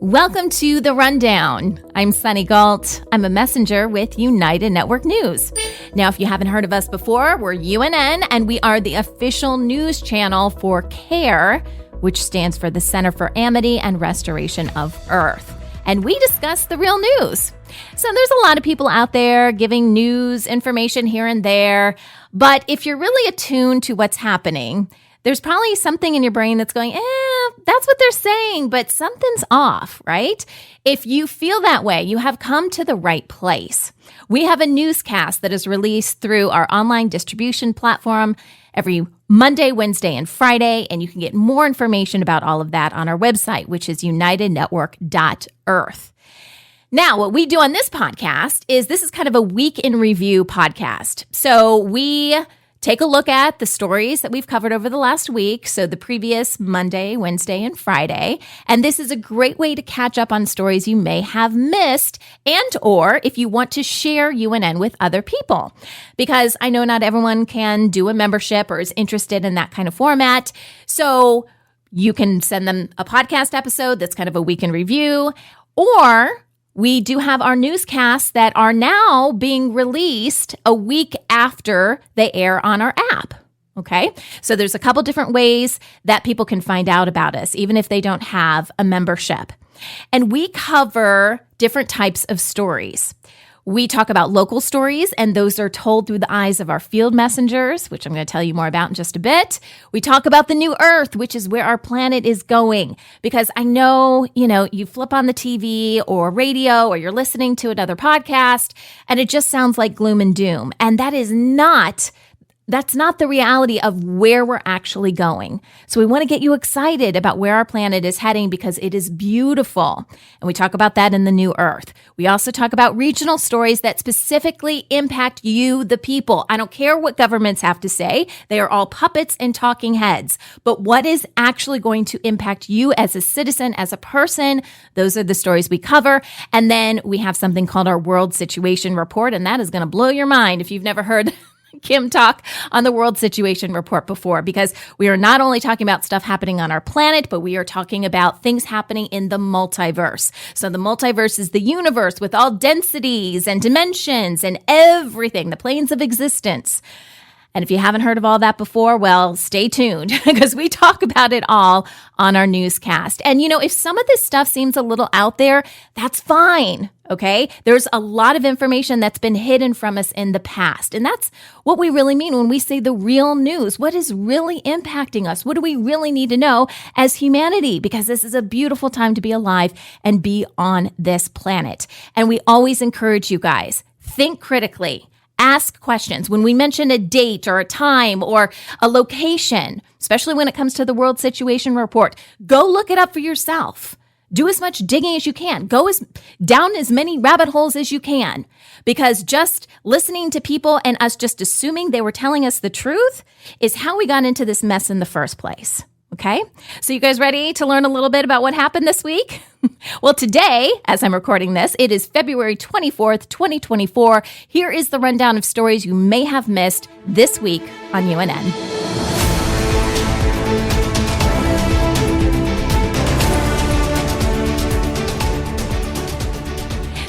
Welcome to The Rundown. I'm Sunny Galt. I'm a messenger with United Network News. Now, if you haven't heard of us before, we're UNN, and we are the official news channel for CARE, which stands for the Center for Amity and Restoration of Earth. And we discuss the real news. So there's a lot of people out there giving news information here and there. But if you're really attuned to what's happening, there's probably something in your brain that's going, that's what they're saying, but something's off, right? If you feel that way, you have come to the right place. We have a newscast that is released through our online distribution platform every Monday, Wednesday, and Friday, and you can get more information about all of that on our website, which is unitednetwork.earth. Now, what we do on this podcast is this is kind of a week in review podcast. So we take a look at the stories that we've covered over the last week, so the previous Monday, Wednesday, and Friday. And this is a great way to catch up on stories you may have missed and or if you want to share UNN with other people. Because I know not everyone can do a membership or is interested in that kind of format. So you can send them a podcast episode that's kind of a week in review, or we do have our newscasts that are now being released a week after they air on our app. Okay, so there's a couple different ways that people can find out about us, even if they don't have a membership. And we cover different types of stories. We talk about local stories, and those are told through the eyes of our field messengers, which I'm going to tell you more about in just a bit. We talk about the new Earth, which is where our planet is going, because I know, you flip on the TV or radio or you're listening to another podcast, and it just sounds like gloom and doom. And that's not the reality of where we're actually going. So we want to get you excited about where our planet is heading because it is beautiful. And we talk about that in the new Earth. We also talk about regional stories that specifically impact you, the people. I don't care what governments have to say. They are all puppets and talking heads. But what is actually going to impact you as a citizen, as a person? Those are the stories we cover. And then we have something called our World Situation Report. And that is going to blow your mind if you've never heard Kim talk on the World Situation Report before, because we are not only talking about stuff happening on our planet, but we are talking about things happening in the multiverse. So the multiverse is the universe with all densities and dimensions and everything, the planes of existence. And if you haven't heard of all that before, well, stay tuned because we talk about it all on our newscast. And, if some of this stuff seems a little out there, that's fine. Okay. There's a lot of information that's been hidden from us in the past. And that's what we really mean when we say the real news. What is really impacting us? What do we really need to know as humanity? Because this is a beautiful time to be alive and be on this planet. And we always encourage you guys, think critically. Ask questions. When we mention a date or a time or a location, especially when it comes to the World Situation Report, go look it up for yourself. Do as much digging as you can. Go down as many rabbit holes as you can, because just listening to people and us just assuming they were telling us the truth is how we got into this mess in the first place. Okay, so you guys ready to learn a little bit about what happened this week? Well, today, as I'm recording this, it is February 24th, 2024. Here is the rundown of stories you may have missed this week on UNN.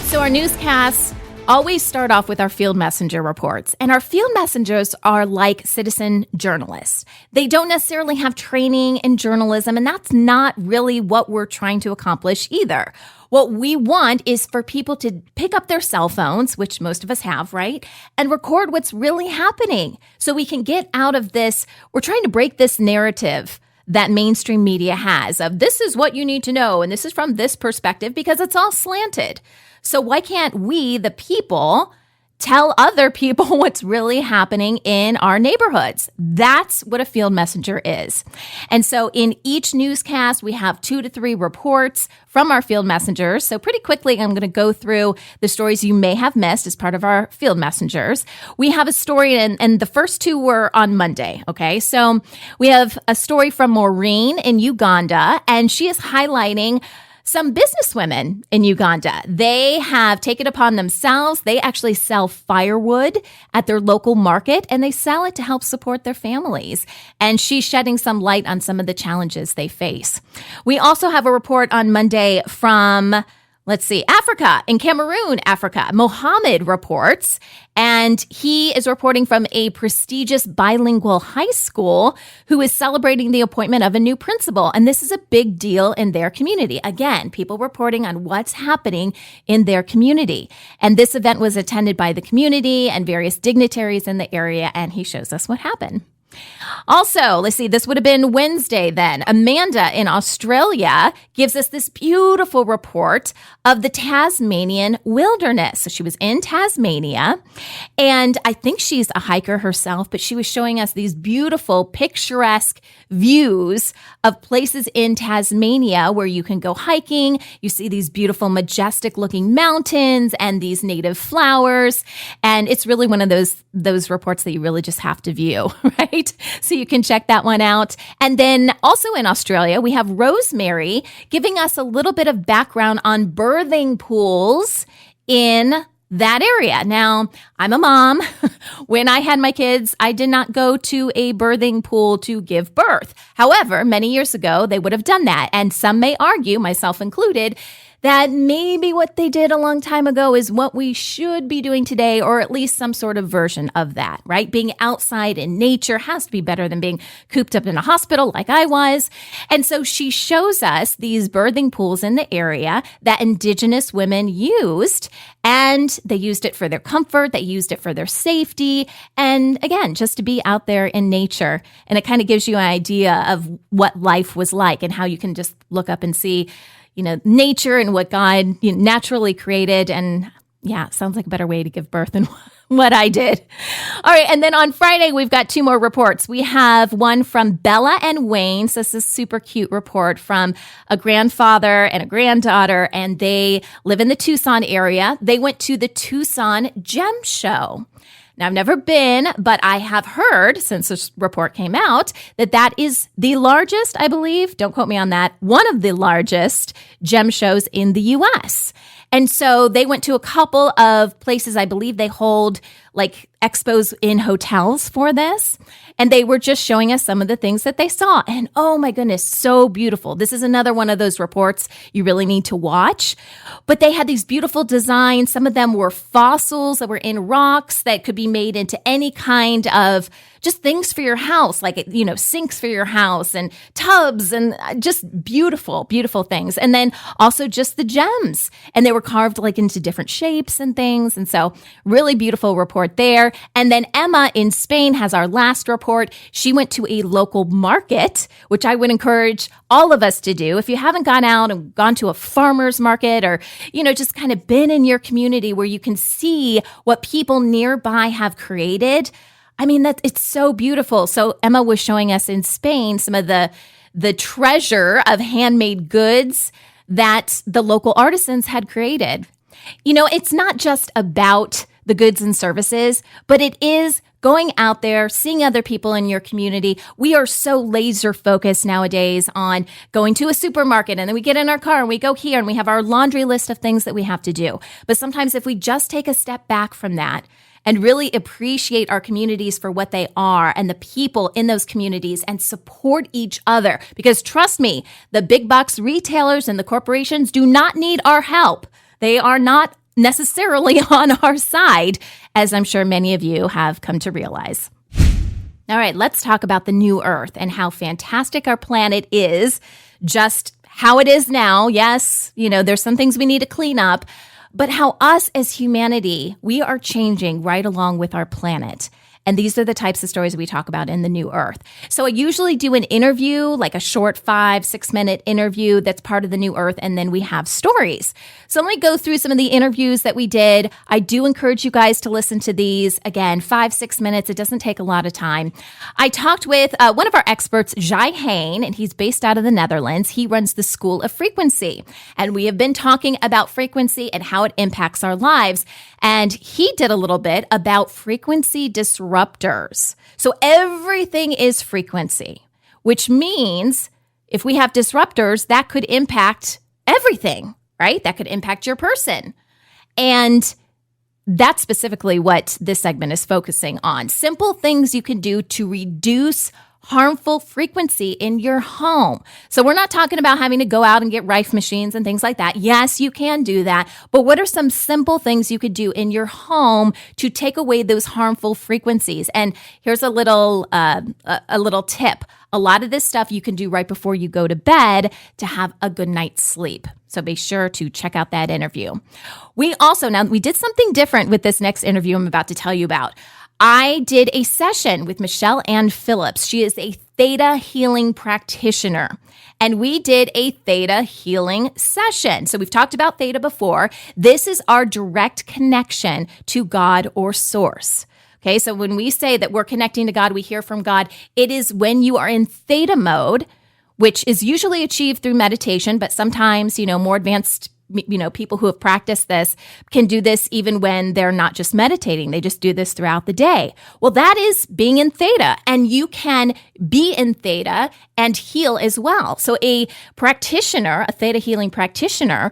So our newscasts always start off with our field messenger reports. And our field messengers are like citizen journalists. They don't necessarily have training in journalism, and that's not really what we're trying to accomplish either. What we want is for people to pick up their cell phones, which most of us have, right? And record what's really happening so we can get out of this. We're trying to break this narrative that mainstream media has of this is what you need to know, and this is from this perspective, because it's all slanted. So why can't we, the people, tell other people what's really happening in our neighborhoods? That's what a field messenger is. And so in each newscast, we have 2 to 3 reports from our field messengers. So pretty quickly, I'm going to go through the stories you may have missed as part of our field messengers. We have a story, and the first 2 were on Monday. Okay, so we have a story from Maureen in Uganda, and she is highlighting Some businesswomen in Uganda, they have taken upon themselves. They actually sell firewood at their local market, and they sell it to help support their families. And she's shedding some light on some of the challenges they face. We also have a report on Monday from Africa, in Cameroon, Africa. Mohammed reports, and he is reporting from a prestigious bilingual high school who is celebrating the appointment of a new principal. And this is a big deal in their community. Again, people reporting on what's happening in their community. And this event was attended by the community and various dignitaries in the area, and he shows us what happened. Also, this would have been Wednesday then. Amanda in Australia gives us this beautiful report of the Tasmanian wilderness. So she was in Tasmania, and I think she's a hiker herself, but she was showing us these beautiful, picturesque views of places in Tasmania where you can go hiking. You see these beautiful, majestic looking mountains and these native flowers. And it's really one of those reports that you really just have to view, right? So you can check that one out. And then also in Australia, we have Rosemary giving us a little bit of background on birthing pools in that area. Now, I'm a mom. When I had my kids, I did not go to a birthing pool to give birth. However, many years ago, they would have done that. And some may argue, myself included, that maybe what they did a long time ago is what we should be doing today, or at least some sort of version of that, right? Being outside in nature has to be better than being cooped up in a hospital like I was. And so she shows us these birthing pools in the area that Indigenous women used, and they used it for their comfort, they used it for their safety, and again, just to be out there in nature. And it kind of gives you an idea of what life was like and how you can just look up and see nature and what God naturally created. And yeah, sounds like a better way to give birth than what I did. All right. And then on Friday, we've got two more reports. We have one from Bella and Wayne. So this is a super cute report from a grandfather and a granddaughter, and they live in the Tucson area. They went to the Tucson Gem Show. Now, I've never been, but I have heard, since this report came out, that is the largest, I believe, don't quote me on that, one of the largest gem shows in the U.S. And so they went to a couple of places. I believe they hold expos in hotels for this. And they were just showing us some of the things that they saw. And oh my goodness, so beautiful. This is another one of those reports you really need to watch. But they had these beautiful designs. Some of them were fossils that were in rocks that could be made into any kind of just things for your house, sinks for your house and tubs and just beautiful, beautiful things. And then also just the gems. And they were carved into different shapes and things. And so really beautiful report there. And then Emma in Spain has our last report. She went to a local market, which I would encourage all of us to do. If you haven't gone out and gone to a farmer's market or, just kind of been in your community where you can see what people nearby have created, it's so beautiful. So Emma was showing us in Spain some of the treasure of handmade goods that the local artisans had created. It's not just about the goods and services, but it is going out there, seeing other people in your community. We are so laser focused nowadays on going to a supermarket, and then we get in our car and we go here and we have our laundry list of things that we have to do. But sometimes if we just take a step back from that and really appreciate our communities for what they are and the people in those communities and support each other. Because trust me, the big box retailers and the corporations do not need our help. They are not necessarily on our side, as I'm sure many of you have come to realize. All right, let's talk about the new Earth and how fantastic our planet is, just how it is now. Yes, there's some things we need to clean up, but how us as humanity, we are changing right along with our planet. And these are the types of stories we talk about in the new Earth. So I usually do an interview, like a short 5-6 minute interview that's part of the new Earth. And then we have stories. So let me go through some of the interviews that we did. I do encourage you guys to listen to these. Again, 5-6 minutes. It doesn't take a lot of time. I talked with one of our experts, Jai Hain, and he's based out of the Netherlands. He runs the School of Frequency. And we have been talking about frequency and how it impacts our lives. And he did a little bit about frequency disruptors. So everything is frequency, which means if we have disruptors, that could impact everything, right? That could impact your person. And that's specifically what this segment is focusing on. Simple things you can do to reduce harmful frequency in your home. So we're not talking about having to go out and get Rife machines and things like that. Yes, you can do that. But what are some simple things you could do in your home to take away those harmful frequencies? And here's a little tip. A lot of this stuff you can do right before you go to bed to have a good night's sleep. So be sure to check out that interview. We did something different with this next interview I'm about to tell you about. I did a session with Michelle Ann Phillips. She is a theta healing practitioner, and we did a theta healing session. So we've talked about theta before. This is our direct connection to God or source. Okay, so when we say that we're connecting to God, we hear from God, it is when you are in theta mode, which is usually achieved through meditation, but sometimes, more advanced people who have practiced this can do this even when they're not just meditating. They just do this throughout the day. Well, that is being in theta, and you can be in theta and heal as well. So a practitioner, a theta healing practitioner,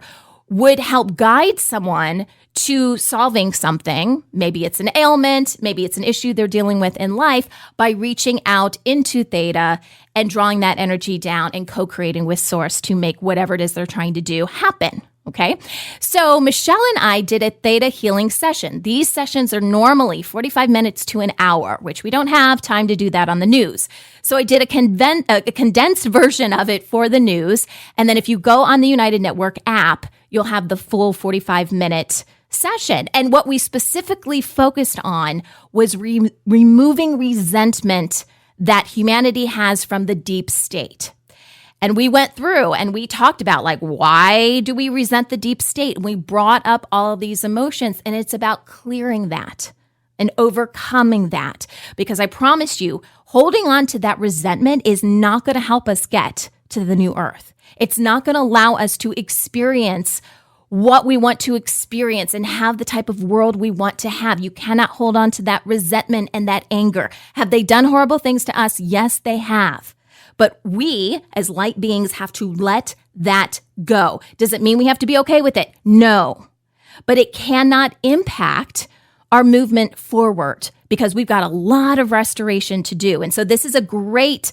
would help guide someone to solving something. Maybe it's an ailment, maybe it's an issue they're dealing with in life, by reaching out into theta and drawing that energy down and co-creating with source to make whatever it is they're trying to do happen. Okay, so Michelle and I did a theta healing session. These sessions are normally 45 minutes to an hour, which we don't have time to do that on the news. So I did a condensed version of it for the news. And then if you go on the United Network app, you'll have the full 45-minute session. And what we specifically focused on was removing resentment that humanity has from the deep state. And we went through and we talked about, why do we resent the deep state? And we brought up all of these emotions, and it's about clearing that and overcoming that. Because I promise you, holding on to that resentment is not going to help us get to the new earth. It's not going to allow us to experience what we want to experience and have the type of world we want to have. You cannot hold on to that resentment and that anger. Have they done horrible things to us? Yes, they have. But we, as light beings, have to let that go. Does it mean we have to be okay with it? No. But it cannot impact our movement forward, because we've got a lot of restoration to do. And so this is a great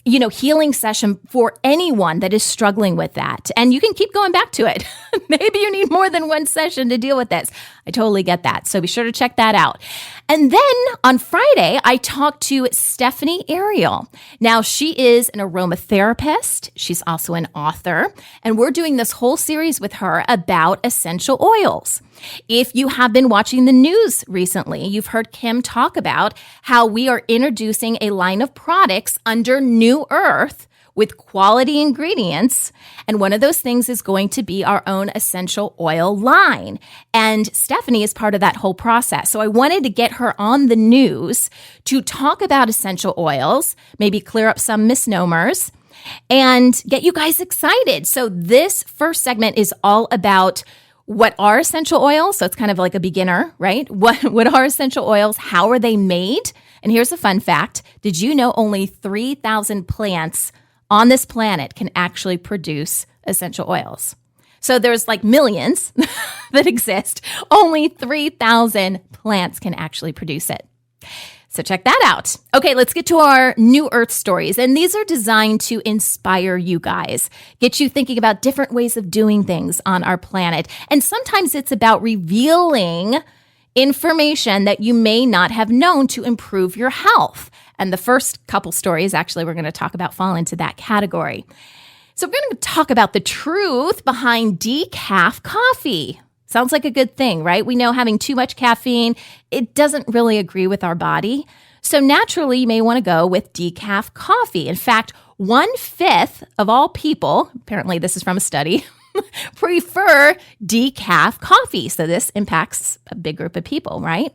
healing session for anyone that is struggling with that. And you can keep going back to it. Maybe you need more than one session to deal with this. I totally get that. So be sure to check that out. And then on Friday, I talked to Stephanie Ariel. Now, she is an aromatherapist. She's also an author. And we're doing this whole series with her about essential oils. If you have been watching the news recently, you've heard Kim talk about how we are introducing a line of products under New Earth with quality ingredients. And one of those things is going to be our own essential oil line. And Stephanie is part of that whole process. So I wanted to get her on the news to talk about essential oils, maybe clear up some misnomers, and get you guys excited. So this first segment is all about what are essential oils? So it's kind of like a beginner, right? What are essential oils? How are they made? And here's a fun fact. Did you know only 3,000 plants on this planet can actually produce essential oils? So there's millions that exist. Only 3,000 plants can actually produce it. So check that out. Okay, let's get to our New Earth stories. And these are designed to inspire you guys, get you thinking about different ways of doing things on our planet. And sometimes it's about revealing information that you may not have known to improve your health. And the first couple stories, actually, we're going to talk about fall into that category. So we're going to talk about the truth behind decaf coffee. Sounds like a good thing, right? We know having too much caffeine, it doesn't really agree with our body. So naturally, you may want to go with decaf coffee. In fact, 1/5 of all people, apparently this is from a study, prefer decaf coffee. So this impacts a big group of people, right?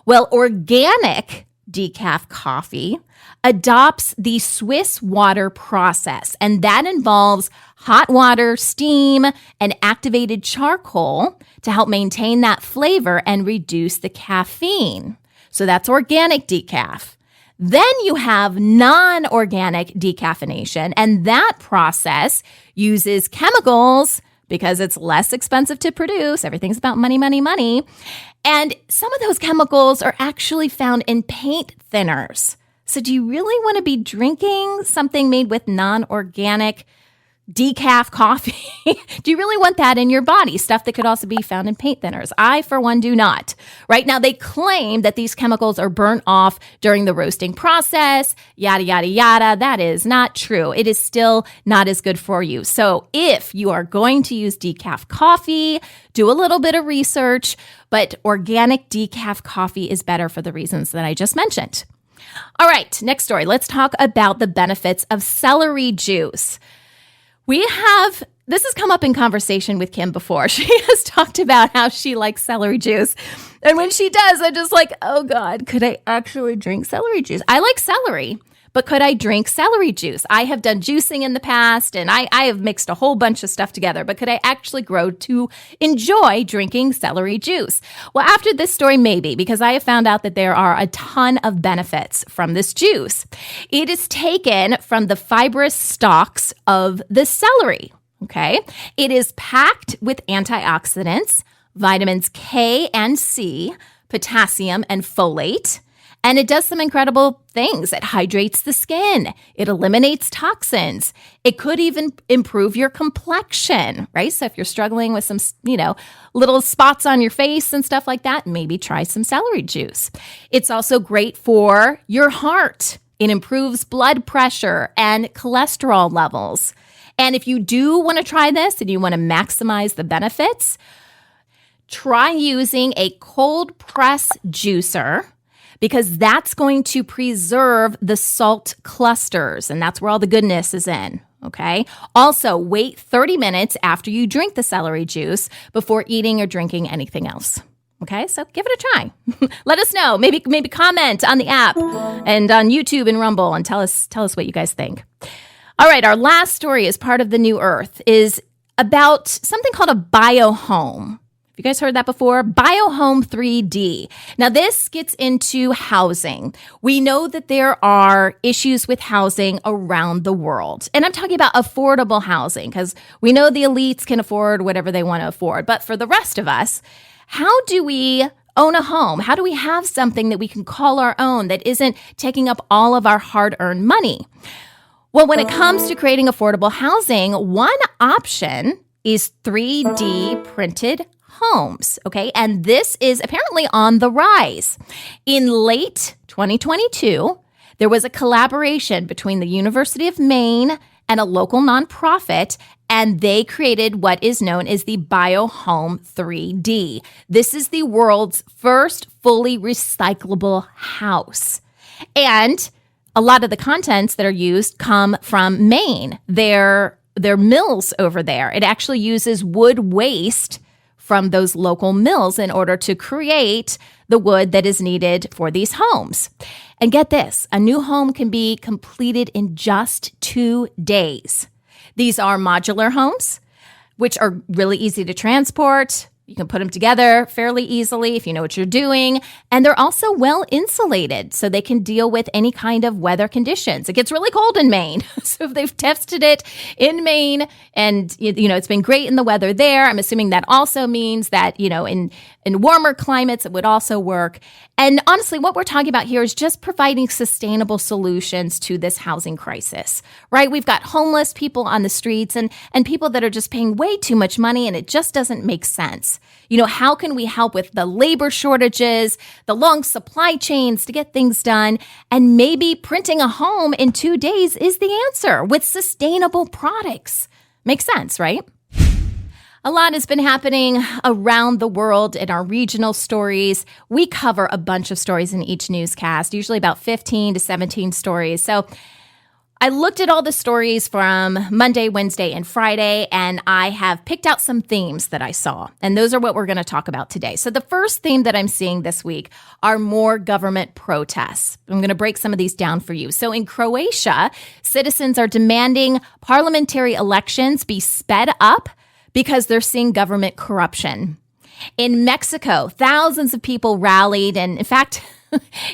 Well, organic decaf coffee adopts the Swiss water process, and that involves hot water, steam, and activated charcoal to help maintain that flavor and reduce the caffeine. So that's organic decaf. Then you have non-organic decaffeination, and that process uses chemicals because it's less expensive to produce. Everything's about money, money, money. And some of those chemicals are actually found in paint thinners. So do you really want to be drinking something made with non-organic decaf coffee? Do you really want that in your body? Stuff that could also be found in paint thinners. I, for one, do not. Right now, they claim that these chemicals are burnt off during the roasting process, yada, yada, yada. That is not true. It is still not as good for you. So if you are going to use decaf coffee, do a little bit of research, but organic decaf coffee is better for the reasons that I just mentioned. All right, next story. Let's talk about the benefits of celery juice. This has come up in conversation with Kim before. She has talked about how she likes celery juice. And when she does, I'm just like, oh God, could I actually drink celery juice? I like celery, but could I drink celery juice? I have done juicing in the past, and I have mixed a whole bunch of stuff together, but could I actually grow to enjoy drinking celery juice? Well, after this story, maybe, because I have found out that there are a ton of benefits from this juice. It is taken from the fibrous stalks of the celery, okay? It is packed with antioxidants, vitamins K and C, potassium, and folate. And it does some incredible things. It hydrates the skin. It eliminates toxins. It could even improve your complexion, right? So if you're struggling with some, little spots on your face and stuff like that, maybe try some celery juice. It's also great for your heart. It improves blood pressure and cholesterol levels. And if you do want to try this and you want to maximize the benefits, try using a cold press juicer, because that's going to preserve the salt clusters, and that's where all the goodness is in, okay? Also, wait 30 minutes after you drink the celery juice before eating or drinking anything else, okay? So give it a try. Let us know. Maybe comment on the app and on YouTube and Rumble and tell us what you guys think. All right, our last story as part of the New Earth is about something called a biohome. You guys heard that before? Biohome 3D. Now, this gets into housing. We know that there are issues with housing around the world. And I'm talking about affordable housing because we know the elites can afford whatever they want to afford. But for the rest of us, how do we own a home? How do we have something that we can call our own that isn't taking up all of our hard-earned money? Well, when it comes to creating affordable housing, one option is 3D printed homes, okay? And this is apparently on the rise. In late 2022, there was a collaboration between the University of Maine and a local nonprofit, and they created what is known as the Biohome 3D. This is the world's first fully recyclable house. And a lot of the contents that are used come from Maine. They're mills over there. It actually uses wood waste from those local mills in order to create the wood that is needed for these homes. And get this, a new home can be completed in just 2 days. These are modular homes, which are really easy to transport. You can put them together fairly easily if you know what you're doing. And they're also well insulated, so they can deal with any kind of weather conditions. It gets really cold in Maine. So if they've tested it in Maine and it's been great in the weather there, I'm assuming that also means that, in warmer climates, it would also work. And honestly, what we're talking about here is just providing sustainable solutions to this housing crisis, right? We've got homeless people on the streets and people that are just paying way too much money, and it just doesn't make sense. How can we help with the labor shortages, the long supply chains to get things done? And maybe printing a home in 2 days is the answer with sustainable products. Makes sense, right? A lot has been happening around the world in our regional stories. We cover a bunch of stories in each newscast, usually about 15 to 17 stories. So I looked at all the stories from Monday, Wednesday, and Friday, and I have picked out some themes that I saw. And those are what we're going to talk about today. So the first theme that I'm seeing this week are more government protests. I'm going to break some of these down for you. So in Croatia, citizens are demanding parliamentary elections be sped up because they're seeing government corruption. In Mexico, thousands of people rallied, and in fact,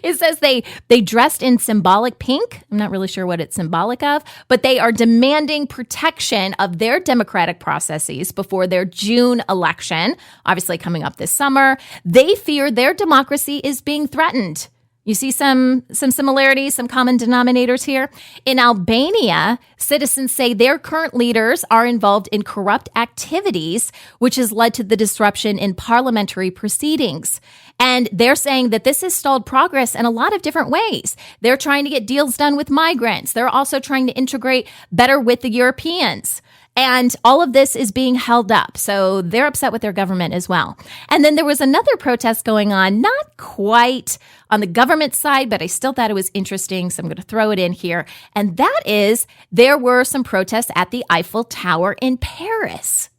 it says they dressed in symbolic pink. I'm not really sure what it's symbolic of, but they are demanding protection of their democratic processes before their June election, obviously coming up this summer. They fear their democracy is being threatened. You see some similarities, some common denominators here. In Albania, citizens say their current leaders are involved in corrupt activities, which has led to the disruption in parliamentary proceedings. And they're saying that this has stalled progress in a lot of different ways. They're trying to get deals done with migrants. They're also trying to integrate better with the Europeans. And all of this is being held up. So they're upset with their government as well. And then there was another protest going on, not quite on the government side, but I still thought it was interesting. So I'm going to throw it in here. And that is, there were some protests at the Eiffel Tower in Paris.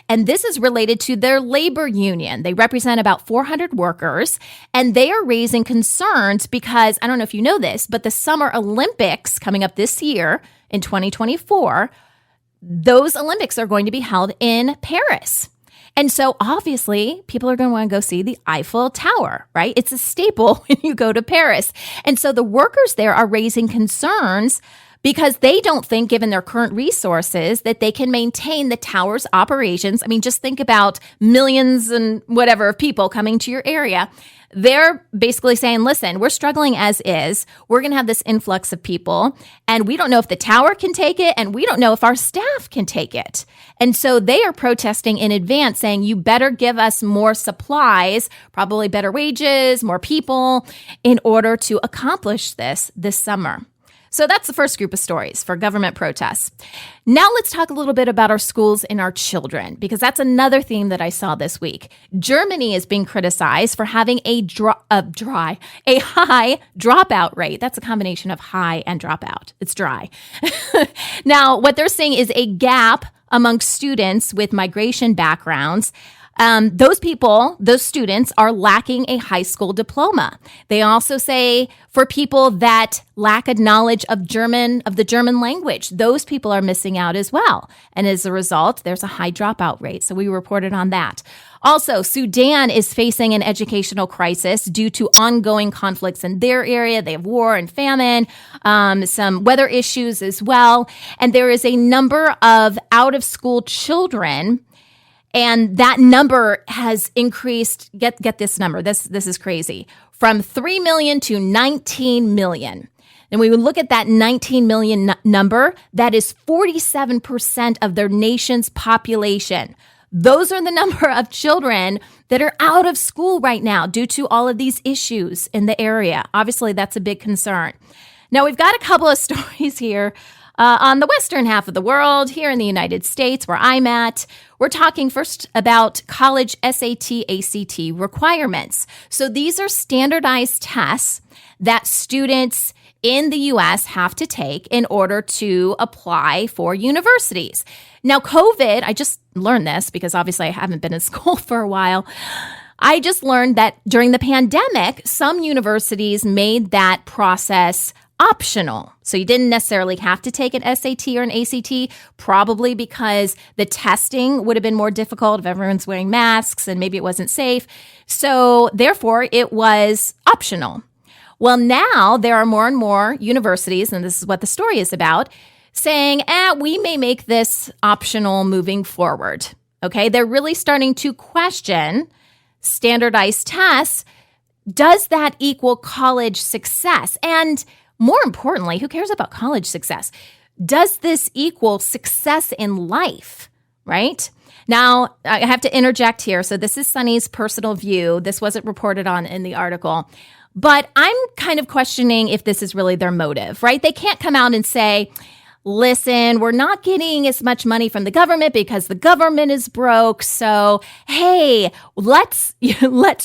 And this is related to their labor union. They represent about 400 workers, and they are raising concerns because, I don't know if you know this, but the Summer Olympics coming up this year in 2024, those Olympics are going to be held in Paris. And so obviously people are going to want to go see the Eiffel Tower, right? It's a staple when you go to Paris. And so the workers there are raising concerns because they don't think, given their current resources, that they can maintain the tower's operations. I mean, just think about millions and whatever of people coming to your area. They're basically saying, listen, we're struggling as is. We're going to have this influx of people, and we don't know if the tower can take it, and we don't know if our staff can take it. And so they are protesting in advance, saying, you better give us more supplies, probably better wages, more people, in order to accomplish this summer. So that's the first group of stories for government protests. Now let's talk a little bit about our schools and our children, because that's another theme that I saw this week. Germany is being criticized for having a high dropout rate. That's a combination of high and dropout. It's dry. Now, what they're saying is a gap among students with migration backgrounds. Those students are lacking a high school diploma. They also say for people that lack a knowledge of the German language, those people are missing out as well. And as a result, there's a high dropout rate. So we reported on that. Also, Sudan is facing an educational crisis due to ongoing conflicts in their area. They have war and famine, some weather issues as well. And there is a number of out-of-school children. And that number has increased, get this number, this is crazy, from 3 million to 19 million. And when we look at that 19 million number, that is 47% of their nation's population. Those are the number of children that are out of school right now due to all of these issues in the area. Obviously, that's a big concern. Now, we've got a couple of stories here. On the western half of the world, here in the United States, where I'm at, we're talking first about college SAT, ACT requirements. So these are standardized tests that students in the U.S. have to take in order to apply for universities. Now, COVID, I just learned this because obviously I haven't been in school for a while. I just learned that during the pandemic, some universities made that process optional. So you didn't necessarily have to take an SAT or an ACT, probably because the testing would have been more difficult if everyone's wearing masks and maybe it wasn't safe. So therefore, it was optional. Well, now there are more and more universities, and this is what the story is about, saying, we may make this optional moving forward. Okay, they're really starting to question standardized tests. Does that equal college success? And more importantly, who cares about college success? Does this equal success in life, right? Now, I have to interject here. So this is Sunny's personal view. This wasn't reported on in the article. But I'm kind of questioning if this is really their motive, right? They can't come out and say, listen, we're not getting as much money from the government because the government is broke. So, hey, let's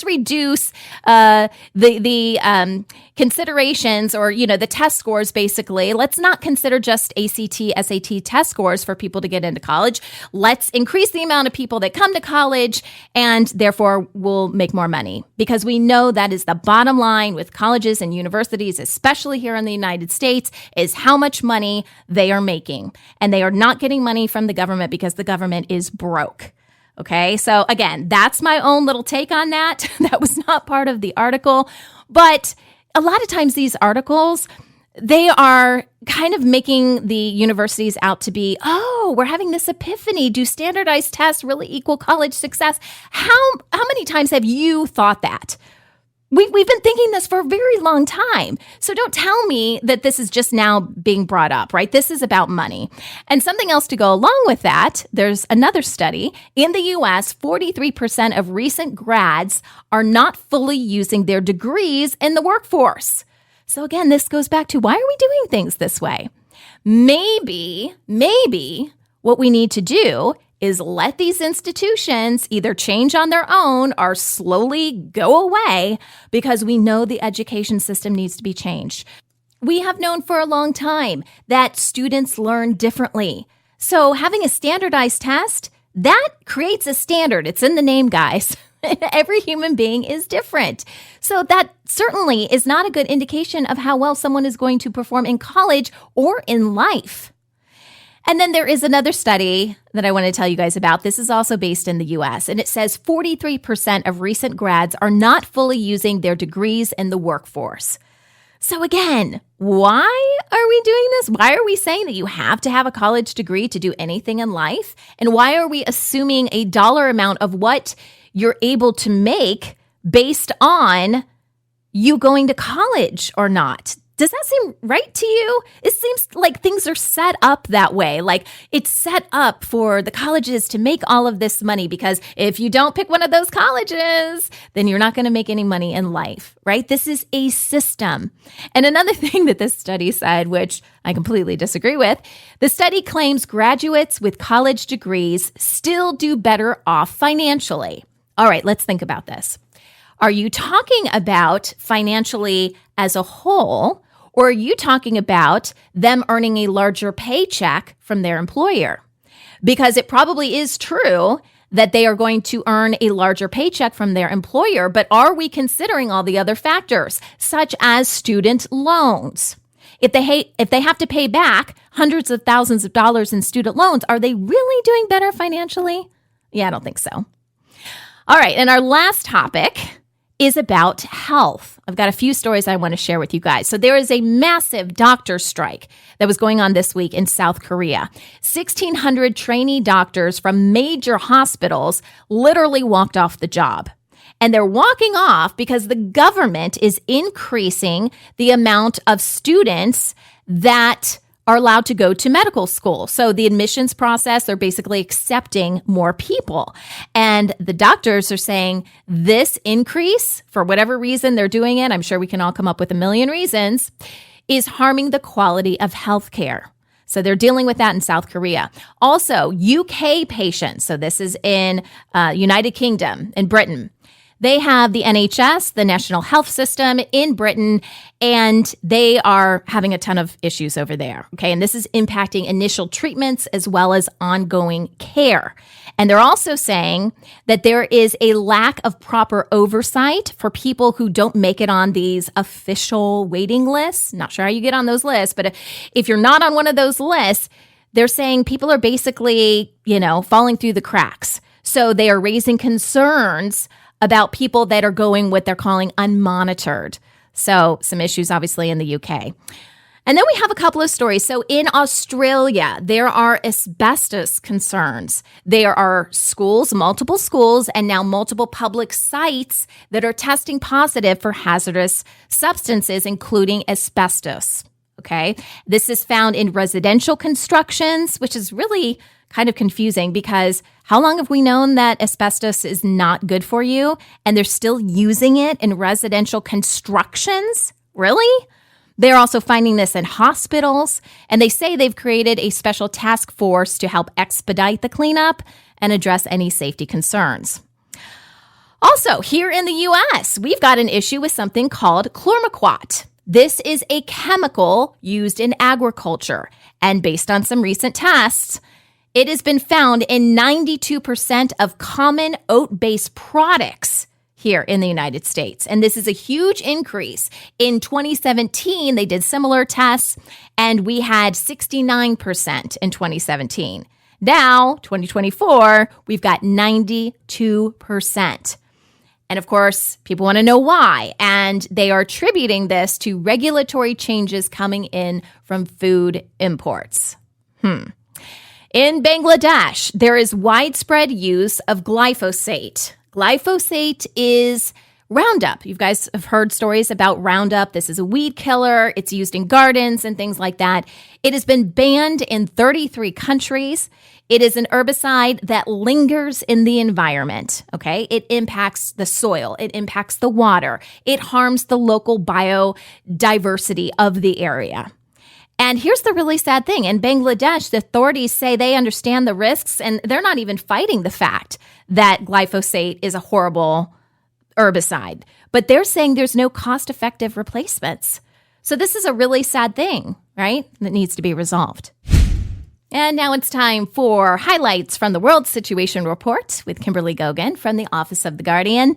reduce the considerations or, the test scores, basically. Let's not consider just ACT, SAT test scores for people to get into college. Let's increase the amount of people that come to college, and therefore we'll make more money. Because we know that is the bottom line with colleges and universities, especially here in the United States, is how much money they are making. And they are not getting money from the government because the government is broke. Okay, so again, that's my own little take on that. That was not part of the article. But a lot of times these articles, they are kind of making the universities out to be, oh, we're having this epiphany. Do standardized tests really equal college success? How many times have you thought that? We've been thinking this for a very long time. So don't tell me that this is just now being brought up, right? This is about money. And something else to go along with that, there's another study. In the US, 43% of recent grads are not fully using their degrees in the workforce. So again, this goes back to why are we doing things this way? Maybe what we need to do is let these institutions either change on their own or slowly go away because we know the education system needs to be changed. We have known for a long time that students learn differently. So having a standardized test, that creates a standard. It's in the name, guys. Every human being is different. So that certainly is not a good indication of how well someone is going to perform in college or in life. And then there is another study that I want to tell you guys about. This is also based in the US, and it says 43% of recent grads are not fully using their degrees in the workforce. So again, why are we doing this? Why are we saying that you have to have a college degree to do anything in life? And why are we assuming a dollar amount of what you're able to make based on you going to college or not? Does that seem right to you? It seems like things are set up that way. Like it's set up for the colleges to make all of this money because if you don't pick one of those colleges, then you're not going to make any money in life, right? This is a system. And another thing that this study said, which I completely disagree with, the study claims graduates with college degrees still do better off financially. All right, let's think about this. Are you talking about financially as a whole? Or are you talking about them earning a larger paycheck from their employer? Because it probably is true that they are going to earn a larger paycheck from their employer, but are we considering all the other factors, such as student loans? If they have to pay back hundreds of thousands of dollars in student loans, are they really doing better financially? Yeah, I don't think so. All right, and our last topic is about health. I've got a few stories I want to share with you guys. So there is a massive doctor strike that was going on this week in South Korea. 1,600 trainee doctors from major hospitals literally walked off the job. And they're walking off because the government is increasing the amount of students that are allowed to go to medical school. So the admissions process, they're basically accepting more people. And the doctors are saying this increase, for whatever reason they're doing it, I'm sure we can all come up with a million reasons, is harming the quality of healthcare. So they're dealing with that in South Korea. Also, UK patients, so this is in United Kingdom, in Britain. They have the NHS, the National Health System in Britain, and they are having a ton of issues over there. Okay, and this is impacting initial treatments as well as ongoing care. And they're also saying that there is a lack of proper oversight for people who don't make it on these official waiting lists. Not sure how you get on those lists, but if you're not on one of those lists, they're saying people are basically, falling through the cracks. So they are raising concerns about people that are going what they're calling unmonitored. So some issues, obviously, in the UK. And then we have a couple of stories. So in Australia, there are asbestos concerns. There are schools, multiple schools, and now multiple public sites that are testing positive for hazardous substances, including asbestos. Okay, this is found in residential constructions, which is really kind of confusing because how long have we known that asbestos is not good for you and they're still using it in residential constructions? Really? They're also finding this in hospitals, and they say they've created a special task force to help expedite the cleanup and address any safety concerns. Also, here in the U.S., we've got an issue with something called chlormequat. This is a chemical used in agriculture, and based on some recent tests, it has been found in 92% of common oat-based products here in the United States. And this is a huge increase. In 2017, they did similar tests, and we had 69% in 2017. Now, 2024, we've got 92%. And of course, people want to know why. And they are attributing this to regulatory changes coming in from food imports. In Bangladesh, there is widespread use of glyphosate. Glyphosate is Roundup. You guys have heard stories about Roundup. This is a weed killer. It's used in gardens and things like that. It has been banned in 33 countries. It is an herbicide that lingers in the environment, okay? It impacts the soil. It impacts the water. It harms the local biodiversity of the area. And here's the really sad thing. In Bangladesh, the authorities say they understand the risks, and they're not even fighting the fact that glyphosate is a horrible herbicide. But they're saying there's no cost-effective replacements. So this is a really sad thing, right? That needs to be resolved. And now it's time for highlights from the World Situation Report with Kimberly Gogan from the Office of the Guardian.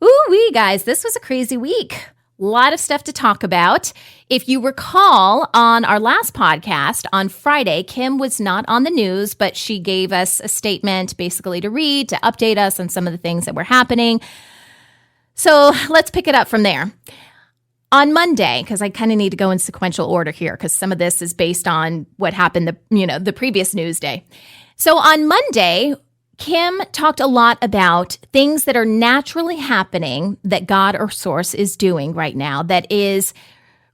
Ooh-wee, guys, this was a crazy week. A lot of stuff to talk about. If you recall, on our last podcast on Friday, Kim was not on the news, but she gave us a statement basically to read, to update us on some of the things that were happening. So let's pick it up from there. On Monday, because I kind of need to go in sequential order here, because some of this is based on what happened the previous news day. So on Monday, Kim talked a lot about things that are naturally happening that God or Source is doing right now that is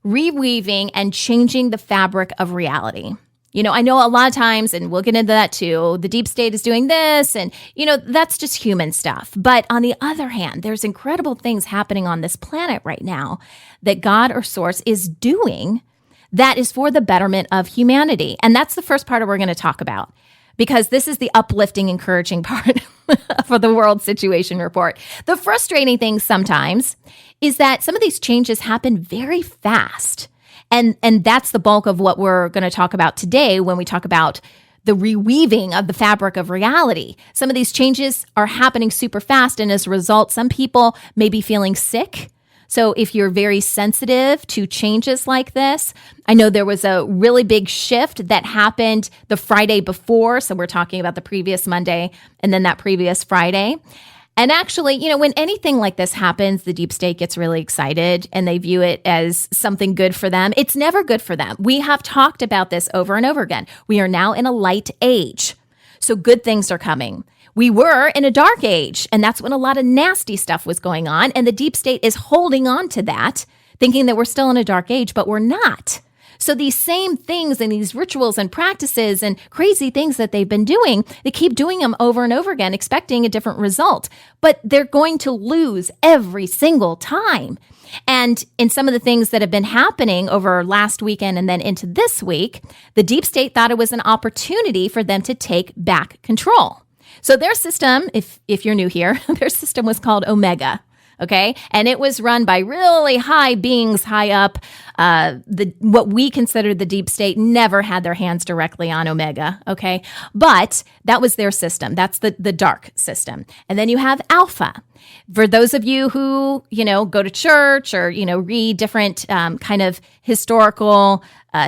reweaving and changing the fabric of reality. You know, I know a lot of times, and we'll get into that too, the deep state is doing this, and, that's just human stuff. But on the other hand, there's incredible things happening on this planet right now that God or Source is doing that is for the betterment of humanity. And that's the first part we're going to talk about, because this is the uplifting, encouraging part for the World Situation Report. The frustrating thing sometimes is that some of these changes happen very fast. And that's the bulk of what we're going to talk about today when we talk about the reweaving of the fabric of reality. Some of these changes are happening super fast, and as a result, some people may be feeling sick. So if you're very sensitive to changes like this, I know there was a really big shift that happened the Friday before. So we're talking about the previous Monday and then that previous Friday. And actually, when anything like this happens, the deep state gets really excited and they view it as something good for them. It's never good for them. We have talked about this over and over again. We are now in a light age. So good things are coming. We were in a dark age, and that's when a lot of nasty stuff was going on. And the deep state is holding on to that, thinking that we're still in a dark age, but we're not. So these same things and these rituals and practices and crazy things that they've been doing, they keep doing them over and over again, expecting a different result. But they're going to lose every single time. And in some of the things that have been happening over last weekend and then into this week, the deep state thought it was an opportunity for them to take back control. So their system, if you're new here, their system was called Omega. Okay. And it was run by really high beings high up. What we consider the deep state never had their hands directly on Omega. Okay. But that was their system. That's the dark system. And then you have Alpha. For those of you who, go to church or, read different kind of historical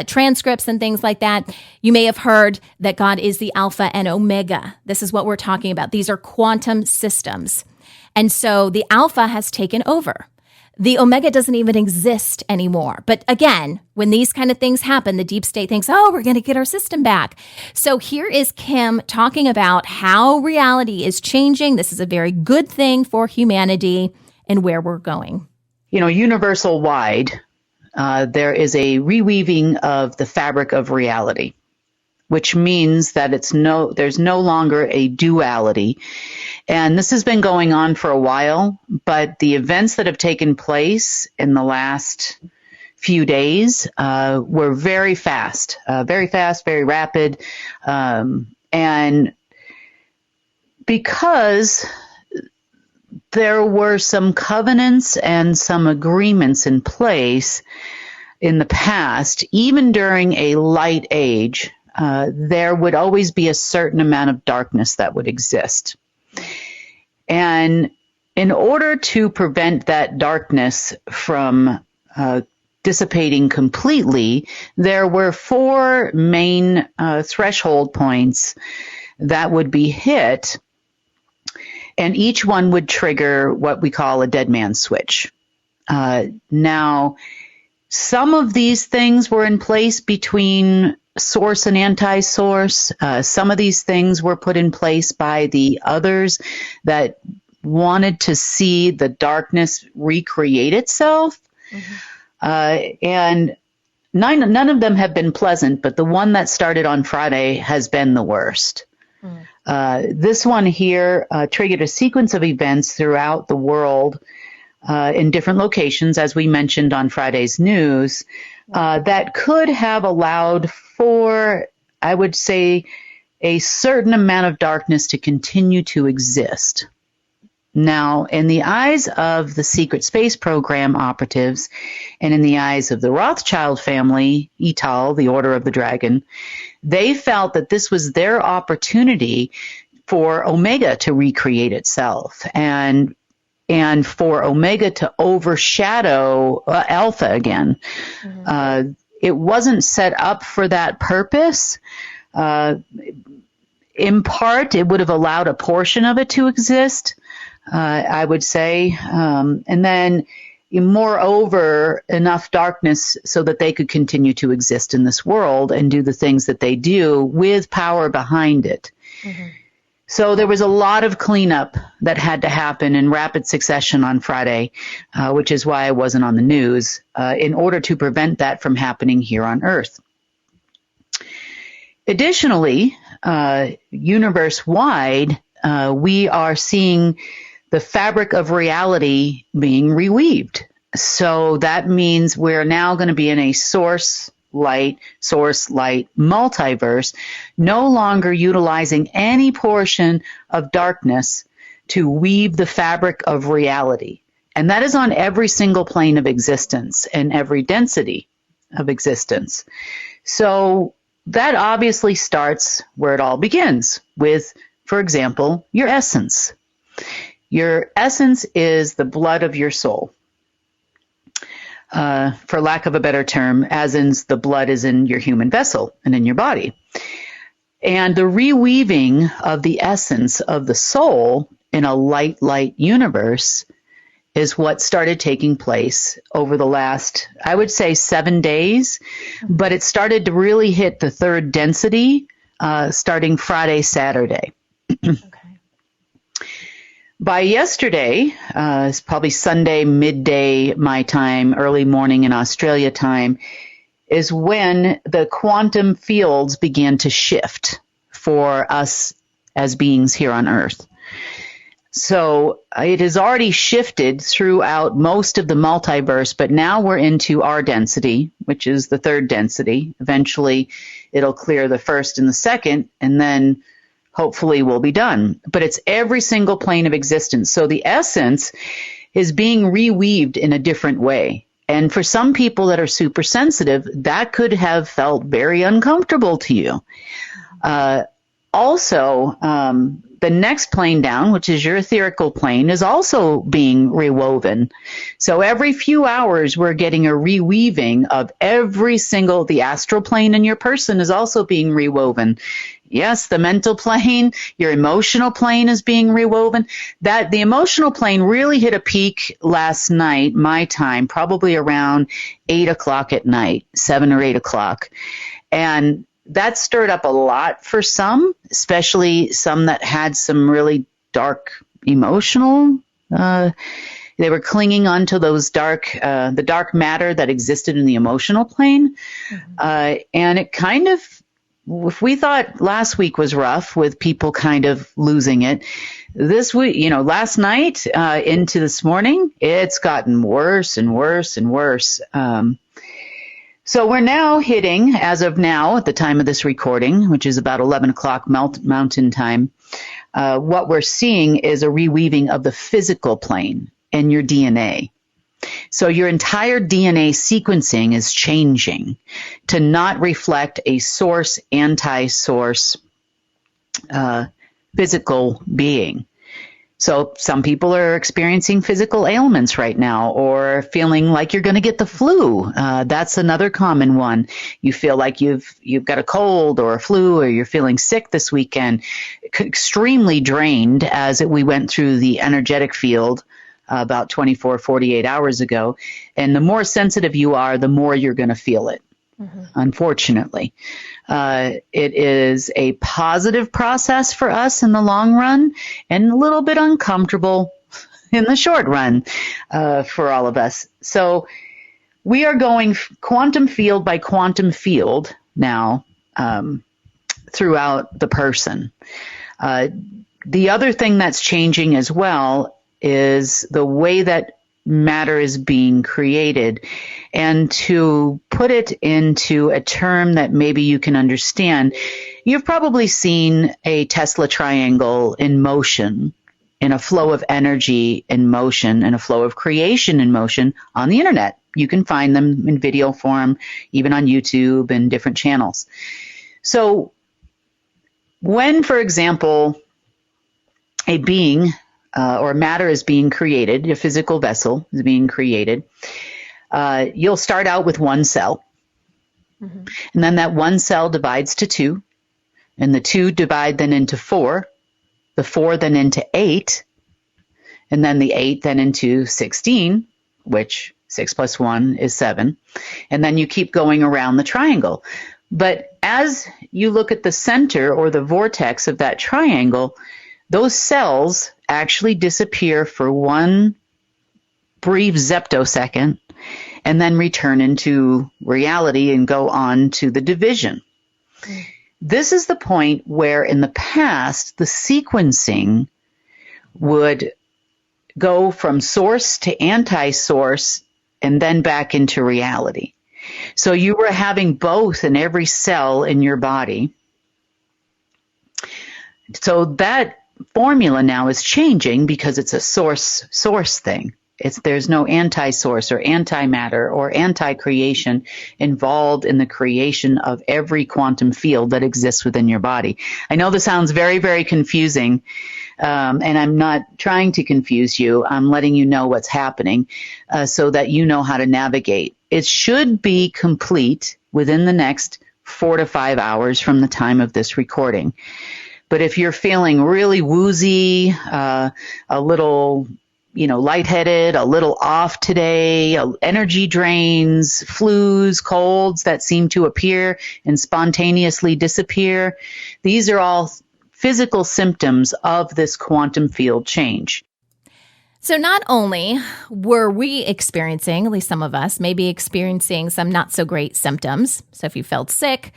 transcripts and things like that, you may have heard that God is the Alpha and Omega. This is what we're talking about. These are quantum systems. And so the Alpha has taken over. The Omega doesn't even exist anymore. But again, when these kind of things happen, the deep state thinks, we're going to get our system back. So here is Kim talking about how reality is changing. This is a very good thing for humanity and where we're going. Universal wide, there is a reweaving of the fabric of reality, which means that there's no longer a duality. And this has been going on for a while, but the events that have taken place in the last few days were very fast, very rapid. And because there were some covenants and some agreements in place in the past, even during a light age, there would always be a certain amount of darkness that would exist. And in order to prevent that darkness from dissipating completely, there were four main threshold points that would be hit, and each one would trigger what we call a dead man switch. Now, some of these things were in place between source and anti-source. Some of these things were put in place by the others that wanted to see the darkness recreate itself. And none of them have been pleasant, but the one that started on Friday has been the worst. This one here triggered a sequence of events throughout the world in different locations, as we mentioned on Friday's news, that could have allowed for, I would say, a certain amount of darkness to continue to exist. Now, in the eyes of the secret space program operatives and in the eyes of the Rothschild family, Ital, the Order of the Dragon, they felt that this was their opportunity for Omega to recreate itself and for Omega to overshadow Alpha again. It wasn't set up for that purpose. In part, it would have allowed a portion of it to exist, I would say. And then, moreover, enough darkness so that they could continue to exist in this world and do the things that they do with power behind it. So there was a lot of cleanup that had to happen in rapid succession on Friday, which is why I wasn't on the news, in order to prevent that from happening here on Earth. Additionally, universe-wide, we are seeing the fabric of reality being reweaved. So that means we're now going to be in a source light multiverse, no longer utilizing any portion of darkness to weave the fabric of reality. And that is on every single plane of existence and every density of existence. So that obviously starts where it all begins with, for example, your essence. Your essence is the blood of your soul. For lack of a better term, as in the blood is in your human vessel and in your body. And the reweaving of the essence of the soul in a light universe is what started taking place over the last, I would say, 7 days. But it started to really hit the third density starting Friday, Saturday. By yesterday, it's probably Sunday, midday my time, early morning in Australia time, is when the quantum fields began to shift for us as beings here on Earth. So it has already shifted throughout most of the multiverse, but now we're into our density, which is the third density. Eventually, it'll clear the first and the second, and then hopefully we'll be done. But it's every single plane of existence. So the essence is being reweaved in a different way. And for some people that are super sensitive, that could have felt very uncomfortable to you. Also, the next plane down, which is your etherical plane, is also being rewoven. So every few hours, we're getting a reweaving of every single, the astral plane in your person is also being rewoven. Yes, the mental plane, your emotional plane is being rewoven. That the emotional plane really hit a peak last night, my time, probably around 8 o'clock at night, 7 or 8 o'clock. And that stirred up a lot for some, especially some that had some really dark emotional. They were clinging onto those the dark matter that existed in the emotional plane. And it kind of, if we thought last week was rough with people kind of losing it, this week, last night into this morning, it's gotten worse and worse and worse. So we're now hitting, as of now, at the time of this recording, which is about 11 o'clock mountain time, what we're seeing is a reweaving of the physical plane in your DNA. So your entire DNA sequencing is changing to not reflect a source, anti-source physical being. So some people are experiencing physical ailments right now or feeling like you're going to get the flu. That's another common one. You feel like you've got a cold or a flu, or you're feeling sick this weekend, extremely drained as we went through the energetic field about 24, 48 hours ago. And the more sensitive you are, the more you're going to feel it. Unfortunately, it is a positive process for us in the long run and a little bit uncomfortable in the short run for all of us. So we are going quantum field by quantum field now throughout the person. The other thing that's changing as well is the way that matter is being created. And to put it into a term that maybe you can understand, you've probably seen a Tesla triangle in motion, in a flow of energy in motion, and a flow of creation in motion on the internet. You can find them in video form, even on YouTube and different channels. So when, for example, a being or matter is being created, a physical vessel is being created, you'll start out with one cell. And then that one cell divides to two, and the two divide then into four, the four then into eight, and then the eight then into 16, which 6 plus 1 is 7. And then you keep going around the triangle. But as you look at the center or the vortex of that triangle, those cells actually disappear for one brief zeptosecond and then return into reality and go on to the division. This is the point where in the past, the sequencing would go from source to anti-source and then back into reality. So you were having both in every cell in your body. So that formula now is changing because it's a source thing. There's no anti-source or antimatter or anti-creation involved in the creation of every quantum field that exists within your body. I know this sounds very, very confusing, and I'm not trying to confuse you. I'm letting you know what's happening so that you know how to navigate. It should be complete within the next 4 to 5 hours from the time of this recording. But if you're feeling really woozy, a little, lightheaded, a little off today, energy drains, flus, colds that seem to appear and spontaneously disappear, these are all physical symptoms of this quantum field change. So not only were we experiencing, at least some of us, maybe experiencing some not so great symptoms. So if you felt sick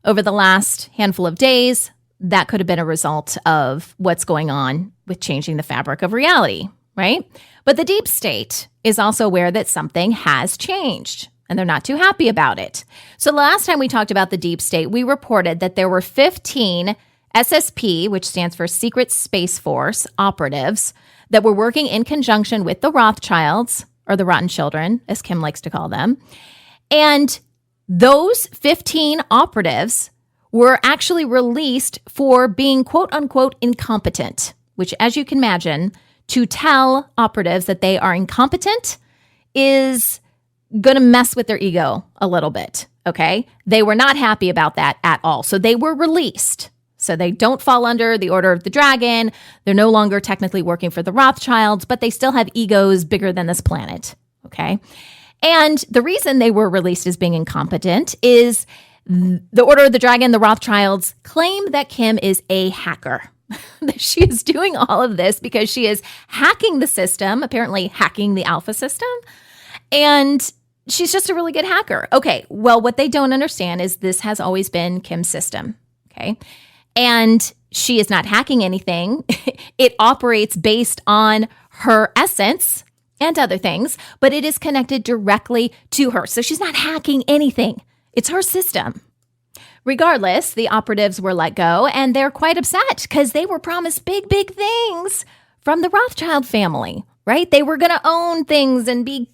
over the last handful of days, that could have been a result of what's going on with changing the fabric of reality, right? But the deep state is also aware that something has changed, and they're not too happy about it. So the last time we talked about the deep state, we reported that there were 15 SSP, which stands for Secret Space Force operatives, that were working in conjunction with the Rothschilds, or the Rotten Children, as Kim likes to call them. And those 15 operatives were actually released for being quote unquote incompetent, which, as you can imagine, to tell operatives that they are incompetent is going to mess with their ego a little bit. Okay. They were not happy about that at all. So they were released. So they don't fall under the Order of the Dragon. They're no longer technically working for the Rothschilds, but they still have egos bigger than this planet. Okay. And the reason they were released as being incompetent is the Order of the Dragon, the Rothschilds, claim that Kim is a hacker. That she is doing all of this because she is hacking the system, apparently hacking the alpha system, and she's just a really good hacker. Okay, well, what they don't understand is this has always been Kim's system, okay? And she is not hacking anything. It operates based on her essence and other things, but it is connected directly to her. So she's not hacking anything. It's her system. Regardless, the operatives were let go, and they're quite upset because they were promised big, big things from the Rothschild family, right? They were going to own things and be,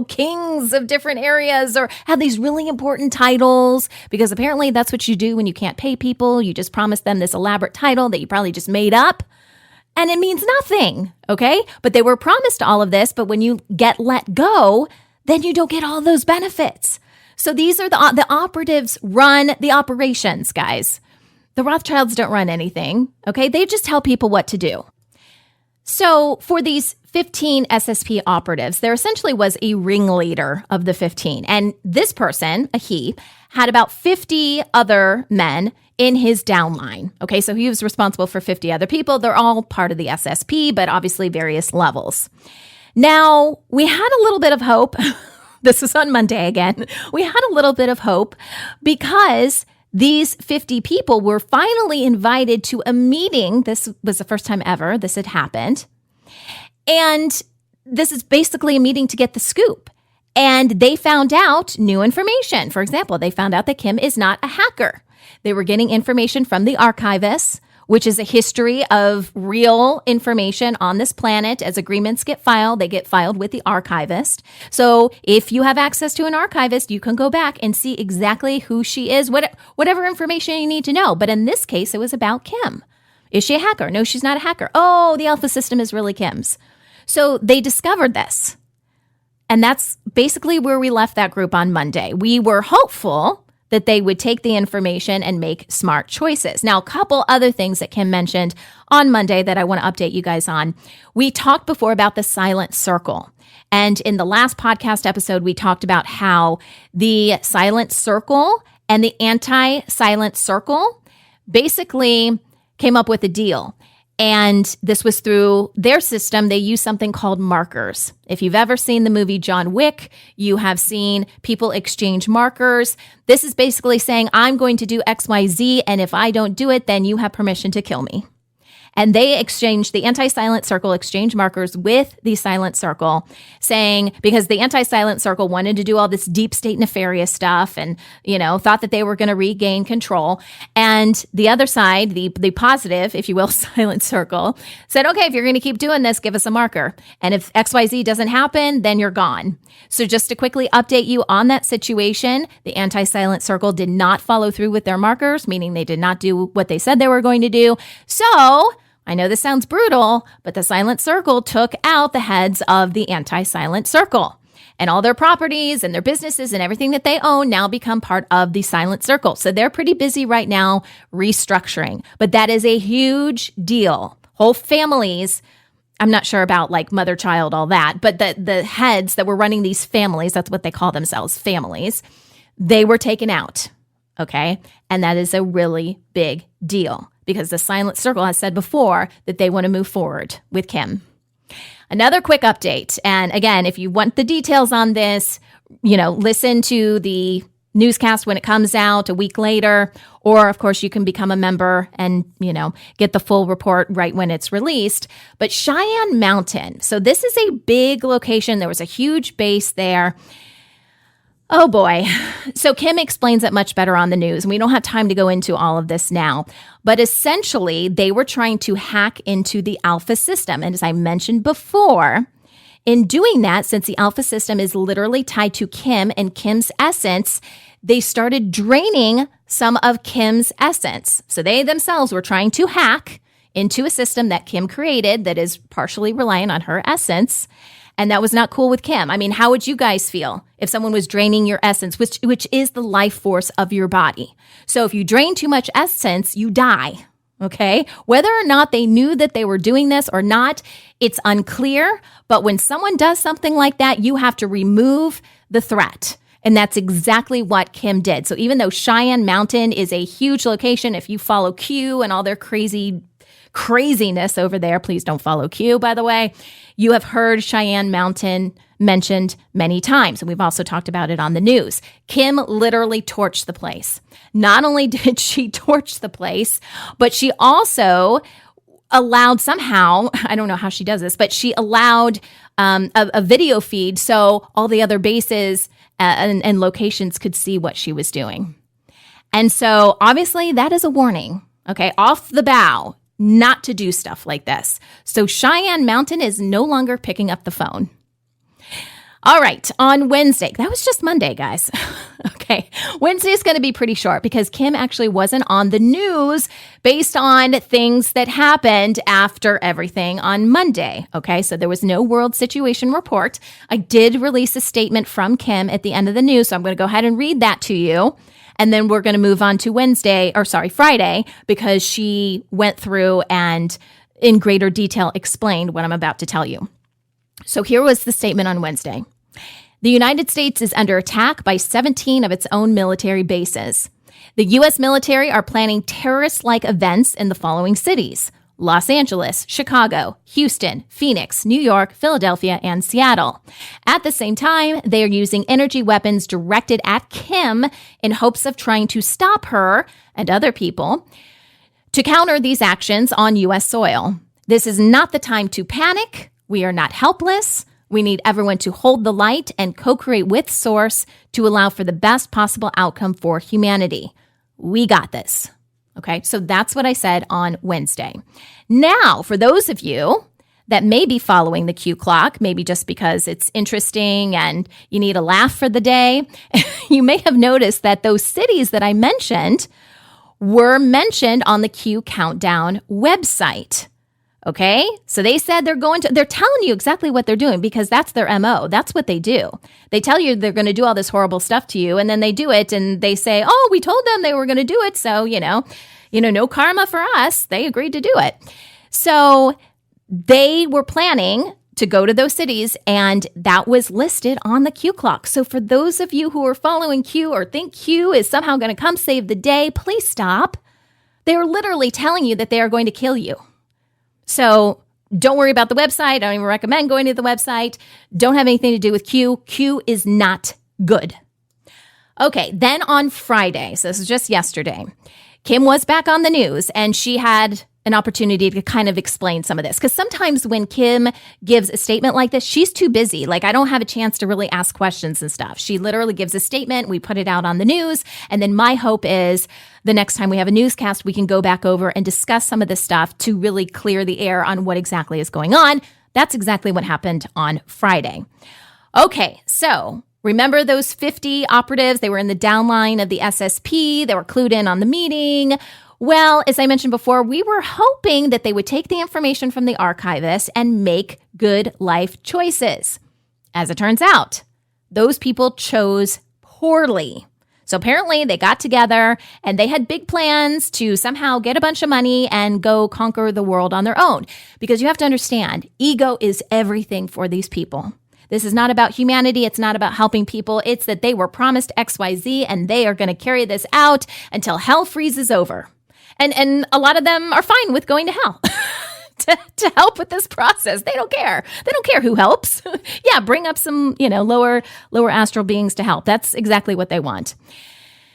kings of different areas or have these really important titles, because apparently that's what you do when you can't pay people. You just promise them this elaborate title that you probably just made up, And it means nothing, okay? But they were promised all of this, but when you get let go, then you don't get all those benefits. So these are the operatives run the operations, guys. The Rothschilds don't run anything, okay? They just tell people what to do. So for these 15 SSP operatives, there essentially was a ringleader of the 15. And this person, a he, had about 50 other men in his downline. Okay, so he was responsible for 50 other people. They're all part of the SSP, but obviously various levels. Now, we had a little bit of hope. This was on Monday again. We had a little bit of hope because these 50 people were finally invited to a meeting. This was the first time ever this had happened. And this is basically a meeting to get the scoop. And they found out new information. For example, they found out that Kim is not a hacker. They were getting information from the archivists, which is a history of real information on this planet. As agreements get filed, they get filed with the archivist. So if you have access to an archivist, you can go back and see exactly who she is, whatever information you need to know. But in this case, it was about Kim. Is she a hacker? No, she's not a hacker. Oh, the alpha system is really Kim's. So they discovered this. And that's basically where we left that group on Monday. We were hopeful that they would take the information and make smart choices. Now, a couple other things that Kim mentioned on Monday that I want to update you guys on. We talked before about the silent circle. And in the last podcast episode, we talked about how the silent circle and the anti-silent circle basically came up with a deal. And this was through their system. They use something called markers. If you've ever seen the movie John Wick, you have seen people exchange markers. This is basically saying, I'm going to do X, Y, Z, and if I don't do it, then you have permission to kill me. And they exchanged, the anti-silent circle exchanged markers with the silent circle, saying, because the anti-silent circle wanted to do all this deep state nefarious stuff and, thought that they were going to regain control. And the other side, the positive, if you will, silent circle, said, okay, if you're going to keep doing this, give us a marker. And if XYZ doesn't happen, then you're gone. So just to quickly update you on that situation, the anti-silent circle did not follow through with their markers, meaning they did not do what they said they were going to do. So I know this sounds brutal, but the silent circle took out the heads of the anti-silent circle. And all their properties and their businesses and everything that they own now become part of the silent circle. So they're pretty busy right now restructuring. But that is a huge deal. Whole families, I'm not sure about like mother, child, all that, but the heads that were running these families, that's what they call themselves, families, they were taken out. Okay. And that is a really big deal because the silent circle has said before that they want to move forward with Kim. Another quick update. And again, if you want the details on this, listen to the newscast when it comes out a week later, or of course you can become a member and, get the full report right when it's released. But Cheyenne Mountain. So this is a big location. There was a huge base there. Oh boy. So Kim explains it much better on the news, and we don't have time to go into all of this now. But essentially, they were trying to hack into the alpha system. And as I mentioned before, in doing that, since the alpha system is literally tied to Kim and Kim's essence, they started draining some of Kim's essence. So they themselves were trying to hack into a system that Kim created that is partially reliant on her essence. And that was not cool with Kim. I mean, how would you guys feel if someone was draining your essence, which is the life force of your body? So if you drain too much essence, you die, okay? Whether or not they knew that they were doing this or not, it's unclear. But when someone does something like that, you have to remove the threat. And that's exactly what Kim did. So even though Cheyenne Mountain is a huge location, if you follow Q and all their craziness over there, please don't follow Q, by the way. You have heard Cheyenne Mountain mentioned many times, and we've also talked about it on the news. Kim literally torched the place. Not only did she torch the place, but she also allowed somehow, I don't know how she does this, but she allowed a video feed so all the other bases and locations could see what she was doing. And so obviously that is a warning, okay, off the bow, not to do stuff like this. So Cheyenne Mountain is no longer picking up the phone. All right, on Wednesday, that was just Monday, guys. Okay, Wednesday is going to be pretty short because Kim actually wasn't on the news based on things that happened after everything on Monday. Okay, so there was no world situation report. I did release a statement from Kim at the end of the news, so I'm going to go ahead and read that to you. And then we're going to move on to Friday, because she went through and in greater detail explained what I'm about to tell you. So here was the statement on Wednesday. The United States is under attack by 17 of its own military bases. The U.S. military are planning terrorist-like events in the following cities: Los Angeles, Chicago, Houston, Phoenix, New York, Philadelphia, and Seattle. At the same time, they are using energy weapons directed at Kim in hopes of trying to stop her and other people to counter these actions on U.S. soil. This is not the time to panic. We are not helpless. We need everyone to hold the light and co-create with Source to allow for the best possible outcome for humanity. We got this. Okay, so that's what I said on Wednesday. Now, for those of you that may be following the Q clock, maybe just because it's interesting and you need a laugh for the day, you may have noticed that those cities that I mentioned were mentioned on the Q Countdown website. Okay, so they said they're telling you exactly what they're doing because that's their MO. That's what they do. They tell you they're going to do all this horrible stuff to you, and then they do it, and they say, oh, we told them they were going to do it, so, no karma for us. They agreed to do it. So they were planning to go to those cities, and that was listed on the Q clock. So for those of you who are following Q or think Q is somehow going to come save the day, please stop. They are literally telling you that they are going to kill you. So don't worry about the website. I don't even recommend going to the website. Don't have anything to do with Q. Q is not good. Okay, then on Friday, so this is just yesterday, Kim was back on the news and she had an opportunity to kind of explain some of this. Because sometimes when Kim gives a statement like this, she's too busy. Like, I don't have a chance to really ask questions and stuff. She literally gives a statement. We put it out on the news. And then my hope is the next time we have a newscast, we can go back over and discuss some of this stuff to really clear the air on what exactly is going on. That's exactly what happened on Friday. Okay, so remember those 50 operatives? They were in the downline of the SSP. They were clued in on the meeting. Well, as I mentioned before, we were hoping that they would take the information from the archivist and make good life choices. As it turns out, those people chose poorly. So apparently they got together and they had big plans to somehow get a bunch of money and go conquer the world on their own. Because you have to understand, ego is everything for these people. This is not about humanity. It's not about helping people. It's that they were promised XYZ and they are going to carry this out until hell freezes over. And a lot of them are fine with going to hell to help with this process. They don't care. They don't care who helps. Yeah, bring up some, lower astral beings to help. That's exactly what they want.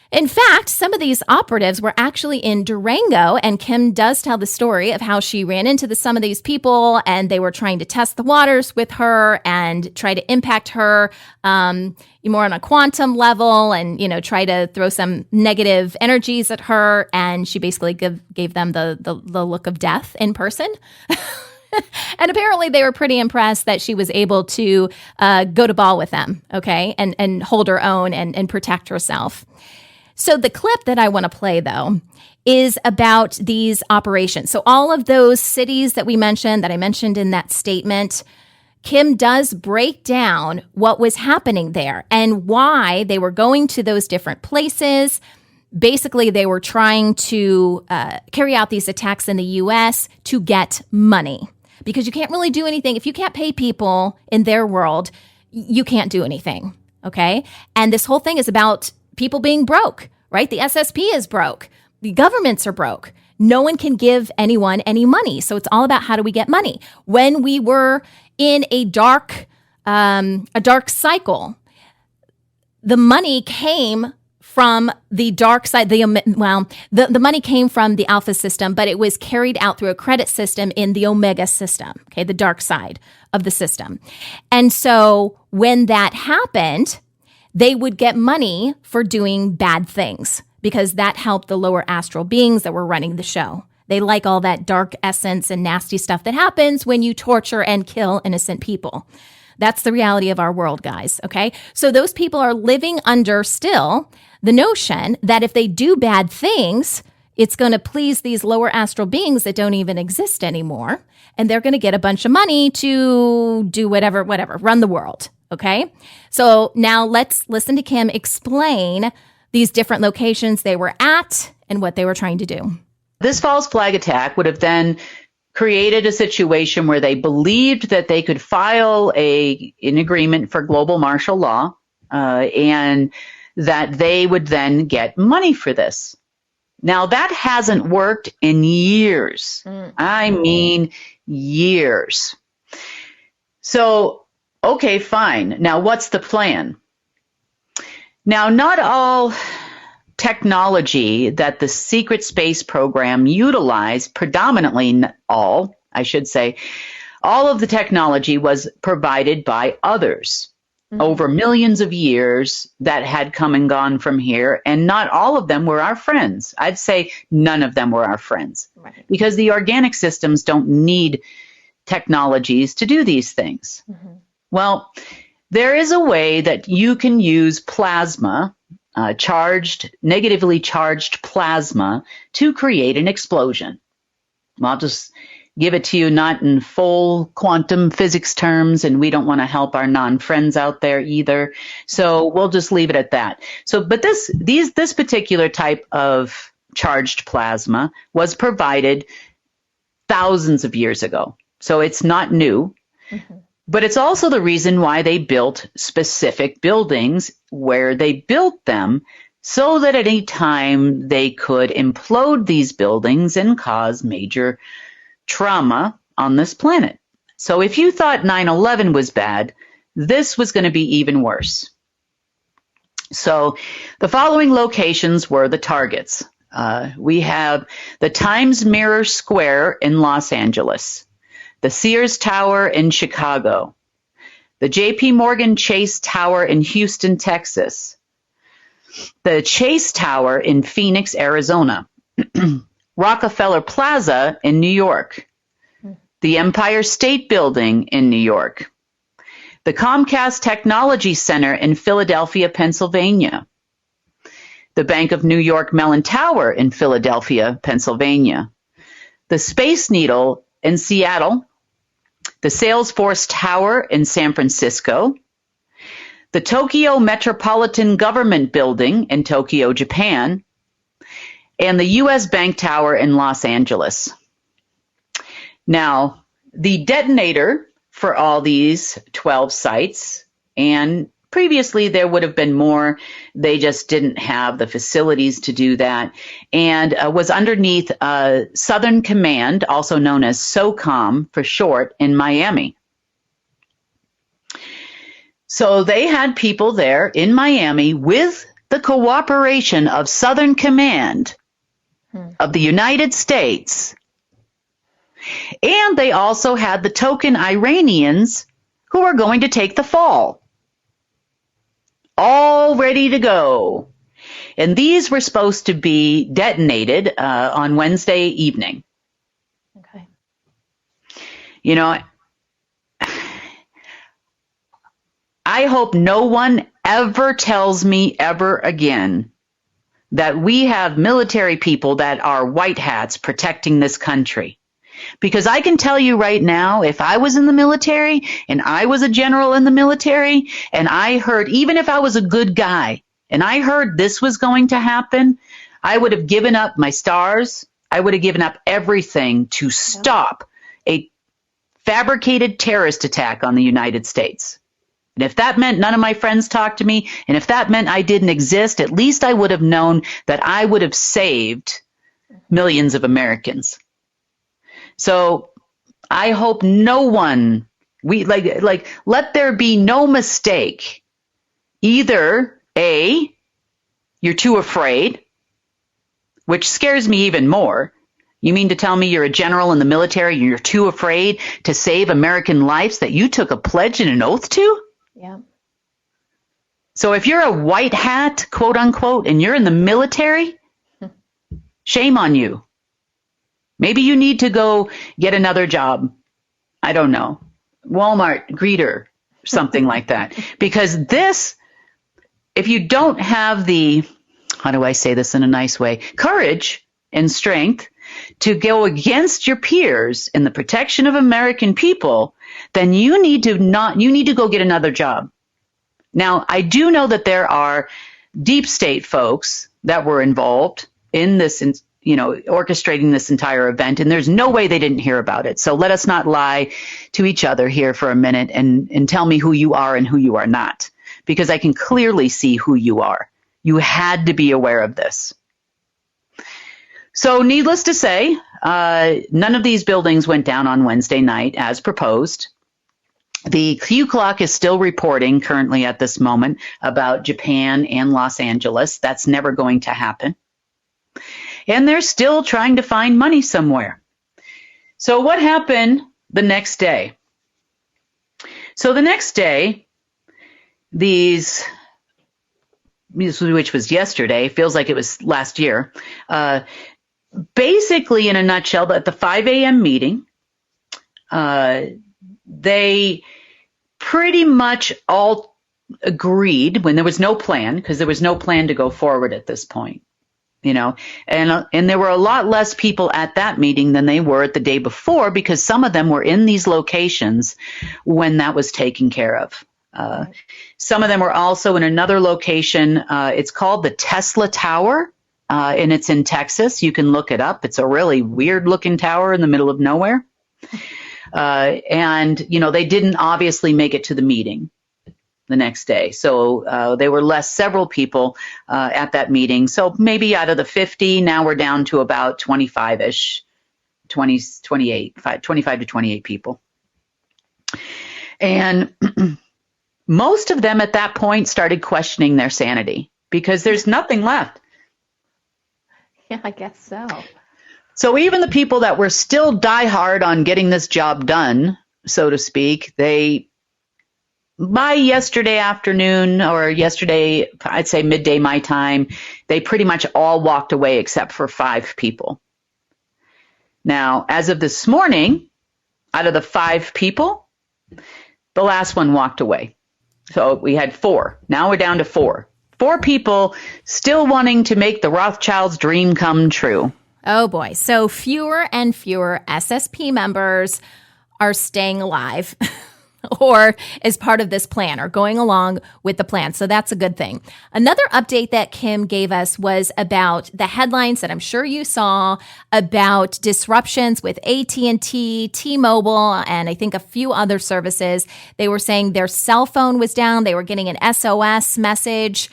In fact, some of these operatives were actually in Durango, and Kim does tell the story of how she ran into some of these people, and they were trying to test the waters with her and try to impact her more on a quantum level and, try to throw some negative energies at her. And she basically gave them the look of death in person. And apparently they were pretty impressed that she was able to go to ball with them, okay, and hold her own and protect herself. So the clip that I want to play, though, is about these operations. So all of those cities that I mentioned in that statement, Kim does break down what was happening there and why they were going to those different places. Basically, they were trying to carry out these attacks in the U.S. to get money. Because you can't really do anything. If you can't pay people in their world, you can't do anything, okay? And this whole thing is about people being broke, right? The SSP is broke. The governments are broke. No one can give anyone any money. So it's all about how do we get money. When we were in a dark cycle, the money came from the dark side. The money came from the alpha system, but it was carried out through a credit system in the omega system, okay, the dark side of the system. And so when that happened, they would get money for doing bad things because that helped the lower astral beings that were running the show. They like all that dark essence and nasty stuff that happens when you torture and kill innocent people. That's the reality of our world, guys. Okay. So those people are living under still the notion that if they do bad things, it's going to please these lower astral beings that don't even exist anymore. And they're going to get a bunch of money to do whatever, run the world. Okay. So now let's listen to Kim explain these different locations they were at and what they were trying to do. This false flag attack would have then created a situation where they believed that they could file an agreement for global martial law, and that they would then get money for this. Now, that hasn't worked in years. I mean, years. So, okay, fine. Now, what's the plan? Now, not all technology that the secret space program utilized, predominantly all of the technology was provided by others over millions of years that had come and gone from here, and not all of them were our friends. I'd say none of them were our friends, right, because the organic systems don't need technologies to do these things. Well, there is a way that you can use plasma, negatively charged plasma, to create an explosion. I'll just give it to you not in full quantum physics terms, and we don't want to help our non-friends out there either. So we'll just leave it at that. So, but this particular type of charged plasma was provided thousands of years ago. So it's not new. But it's also the reason why they built specific buildings where they built them, so that at any time they could implode these buildings and cause major trauma on this planet. So if you thought 9/11 was bad, this was going to be even worse. So the following locations were the targets. We have the Times Mirror Square in Los Angeles, the Sears Tower in Chicago, the JP Morgan Chase Tower in Houston, Texas, the Chase Tower in Phoenix, Arizona, Rockefeller Plaza in New York, the Empire State Building in New York, the Comcast Technology Center in Philadelphia, Pennsylvania, the Bank of New York Mellon Tower in Philadelphia, Pennsylvania, the Space Needle in Seattle, the Salesforce Tower in San Francisco, the Tokyo Metropolitan Government Building in Tokyo, Japan, and the U.S. Bank Tower in Los Angeles. Now, the detonator for all these 12 sites, and previously there would have been more, they just didn't have the facilities to do that, and was underneath Southern Command, also known as SOCOM for short, in Miami. So they had people there in Miami with the cooperation of Southern Command of the United States. And they also had the token Iranians who were going to take the fall, all ready to go. And these were supposed to be detonated on Wednesday evening. Okay. You know, I hope no one ever tells me ever again that we have military people that are white hats protecting this country. Because I can tell you right now, if I was in the military and I was a general in the military and I heard, even if I was a good guy and I heard this was going to happen, I would have given up my stars. I would have given up everything to stop a fabricated terrorist attack on the United States. And if that meant none of my friends talked to me, and if that meant I didn't exist, at least I would have known that I would have saved millions of Americans. So I hope no one, let there be no mistake. Either A, you're too afraid, which scares me even more. You mean to tell me you're a general in the military and you're too afraid to save American lives that you took a pledge and an oath to? Yeah. So if you're a white hat, quote unquote, and you're in the military, shame on you. Maybe you need to go get another job. I don't know. Walmart greeter, something like that. Because this, if you don't have the, how do I say this in a nice way, courage and strength to go against your peers in the protection of American people, then you need to go get another job. Now, I do know that there are deep state folks that were involved in this, orchestrating this entire event, and there's no way they didn't hear about it. So let us not lie to each other here for a minute and tell me who you are and who you are not, because I can clearly see who you are. You had to be aware of this. So needless to say, none of these buildings went down on Wednesday night as proposed. The Q Clock is still reporting currently at this moment about Japan and Los Angeles. That's never going to happen. And they're still trying to find money somewhere. So what happened the next day? So the next day, which was yesterday, feels like it was last year, basically in a nutshell, at the 5 a.m. meeting, they pretty much all agreed when there was no plan, because there was no plan to go forward at this point, and there were a lot less people at that meeting than they were at the day before, because some of them were in these locations when that was taken care of. Some of them were also in another location. It's called the Tesla Tower, and it's in Texas. You can look it up. It's a really weird looking tower in the middle of nowhere. And they didn't obviously make it to the meeting the next day. So there were several people at that meeting. So maybe out of the 50, now we're down to about 25-ish, 25 to 28 people. And most of them at that point started questioning their sanity, because there's nothing left. Yeah, I guess so. So even the people that were still diehard on getting this job done, so to speak, by yesterday afternoon, or yesterday, I'd say midday my time, they pretty much all walked away except for 5 people. Now, as of this morning, out of the 5 people, the last one walked away. So we had 4. Now we're down to 4. 4 people still wanting to make the Rothschilds' dream come true. Oh boy. So fewer and fewer SSP members are staying alive or as part of this plan or going along with the plan. So that's a good thing. Another update that Kim gave us was about the headlines that I'm sure you saw about disruptions with AT&T, T-Mobile, and I think a few other services. They were saying their cell phone was down. They were getting an SOS message.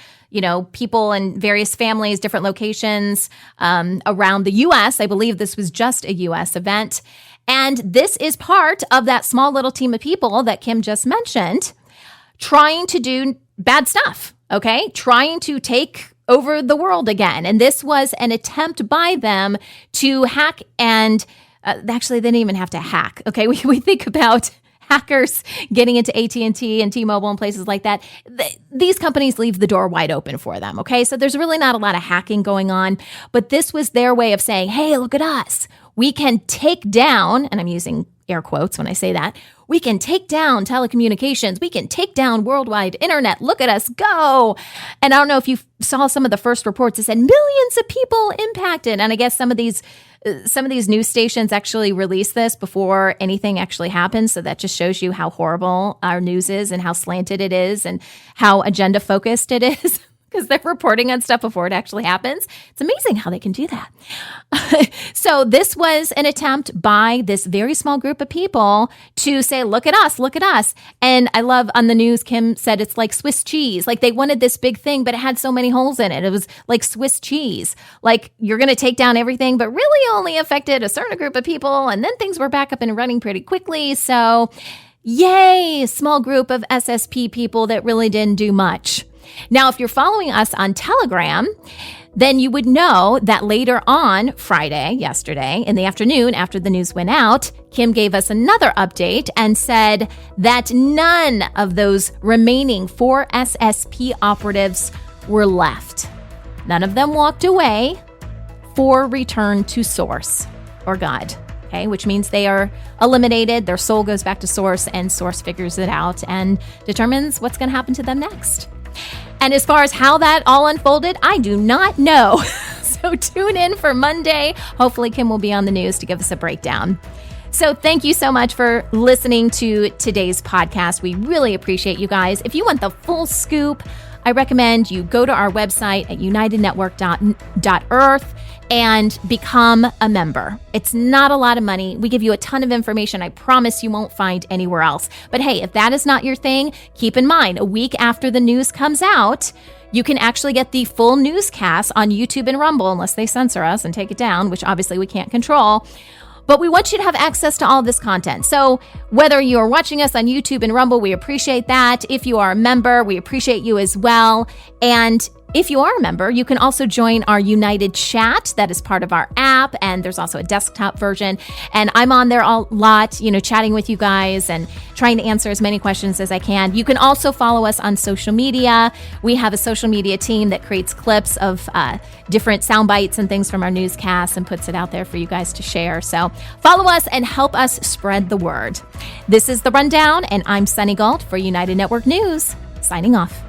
People in various families, different locations around the U.S. I believe this was just a U.S. event. And this is part of that small little team of people that Kim just mentioned trying to do bad stuff, okay? Trying to take over the world again. And this was an attempt by them to hack and actually, they didn't even have to hack, okay? We think about hackers getting into AT&T and T-Mobile and places like that. These companies leave the door wide open for them, okay? So there's really not a lot of hacking going on, but this was their way of saying, hey, look at us. We can take down, and I'm using air quotes when I say that, we can take down telecommunications. We can take down worldwide internet. Look at us go. And I don't know if you saw some of the first reports that said millions of people impacted. And I guess some of these news stations actually release this before anything actually happens. So that just shows you how horrible our news is and how slanted it is and how agenda focused it is. Because they're reporting on stuff before it actually happens. It's amazing how they can do that. So this was an attempt by this very small group of people to say, look at us, look at us. And I love on the news, Kim said it's like Swiss cheese. Like they wanted this big thing, but it had so many holes in it. It was like Swiss cheese. Like you're going to take down everything, but really only affected a certain group of people. And then things were back up and running pretty quickly. So yay, small group of SSP people that really didn't do much. Now, if you're following us on Telegram, then you would know that later on Friday, yesterday, in the afternoon after the news went out, Kim gave us another update and said that none of those remaining 4 SSP operatives were left. None of them walked away. 4 returned to source or God. okay, which means they are eliminated. Their soul goes back to source, and source figures it out and determines what's going to happen to them next. And as far as how that all unfolded, I do not know. So tune in for Monday. Hopefully Kim will be on the news to give us a breakdown. So thank you so much for listening to today's podcast. We really appreciate you guys. If you want the full scoop, I recommend you go to our website at unitednetwork.earth and become a member. It's not a lot of money. We give you a ton of information I promise you won't find anywhere else. But hey, if that is not your thing, keep in mind, a week after the news comes out, you can actually get the full newscast on YouTube and Rumble, unless they censor us and take it down, which obviously we can't control. But we want you to have access to all of this content. So whether you are watching us on YouTube and Rumble, we appreciate that. If you are a member, we appreciate you as well. And if you are a member, you can also join our United chat that is part of our app, and there's also a desktop version. And I'm on there a lot, chatting with you guys and trying to answer as many questions as I can. You can also follow us on social media. We have a social media team that creates clips of different sound bites and things from our newscasts and puts it out there for you guys to share. So follow us and help us spread the word. This is The Rundown, and I'm Sunny Galt for United Network News, signing off.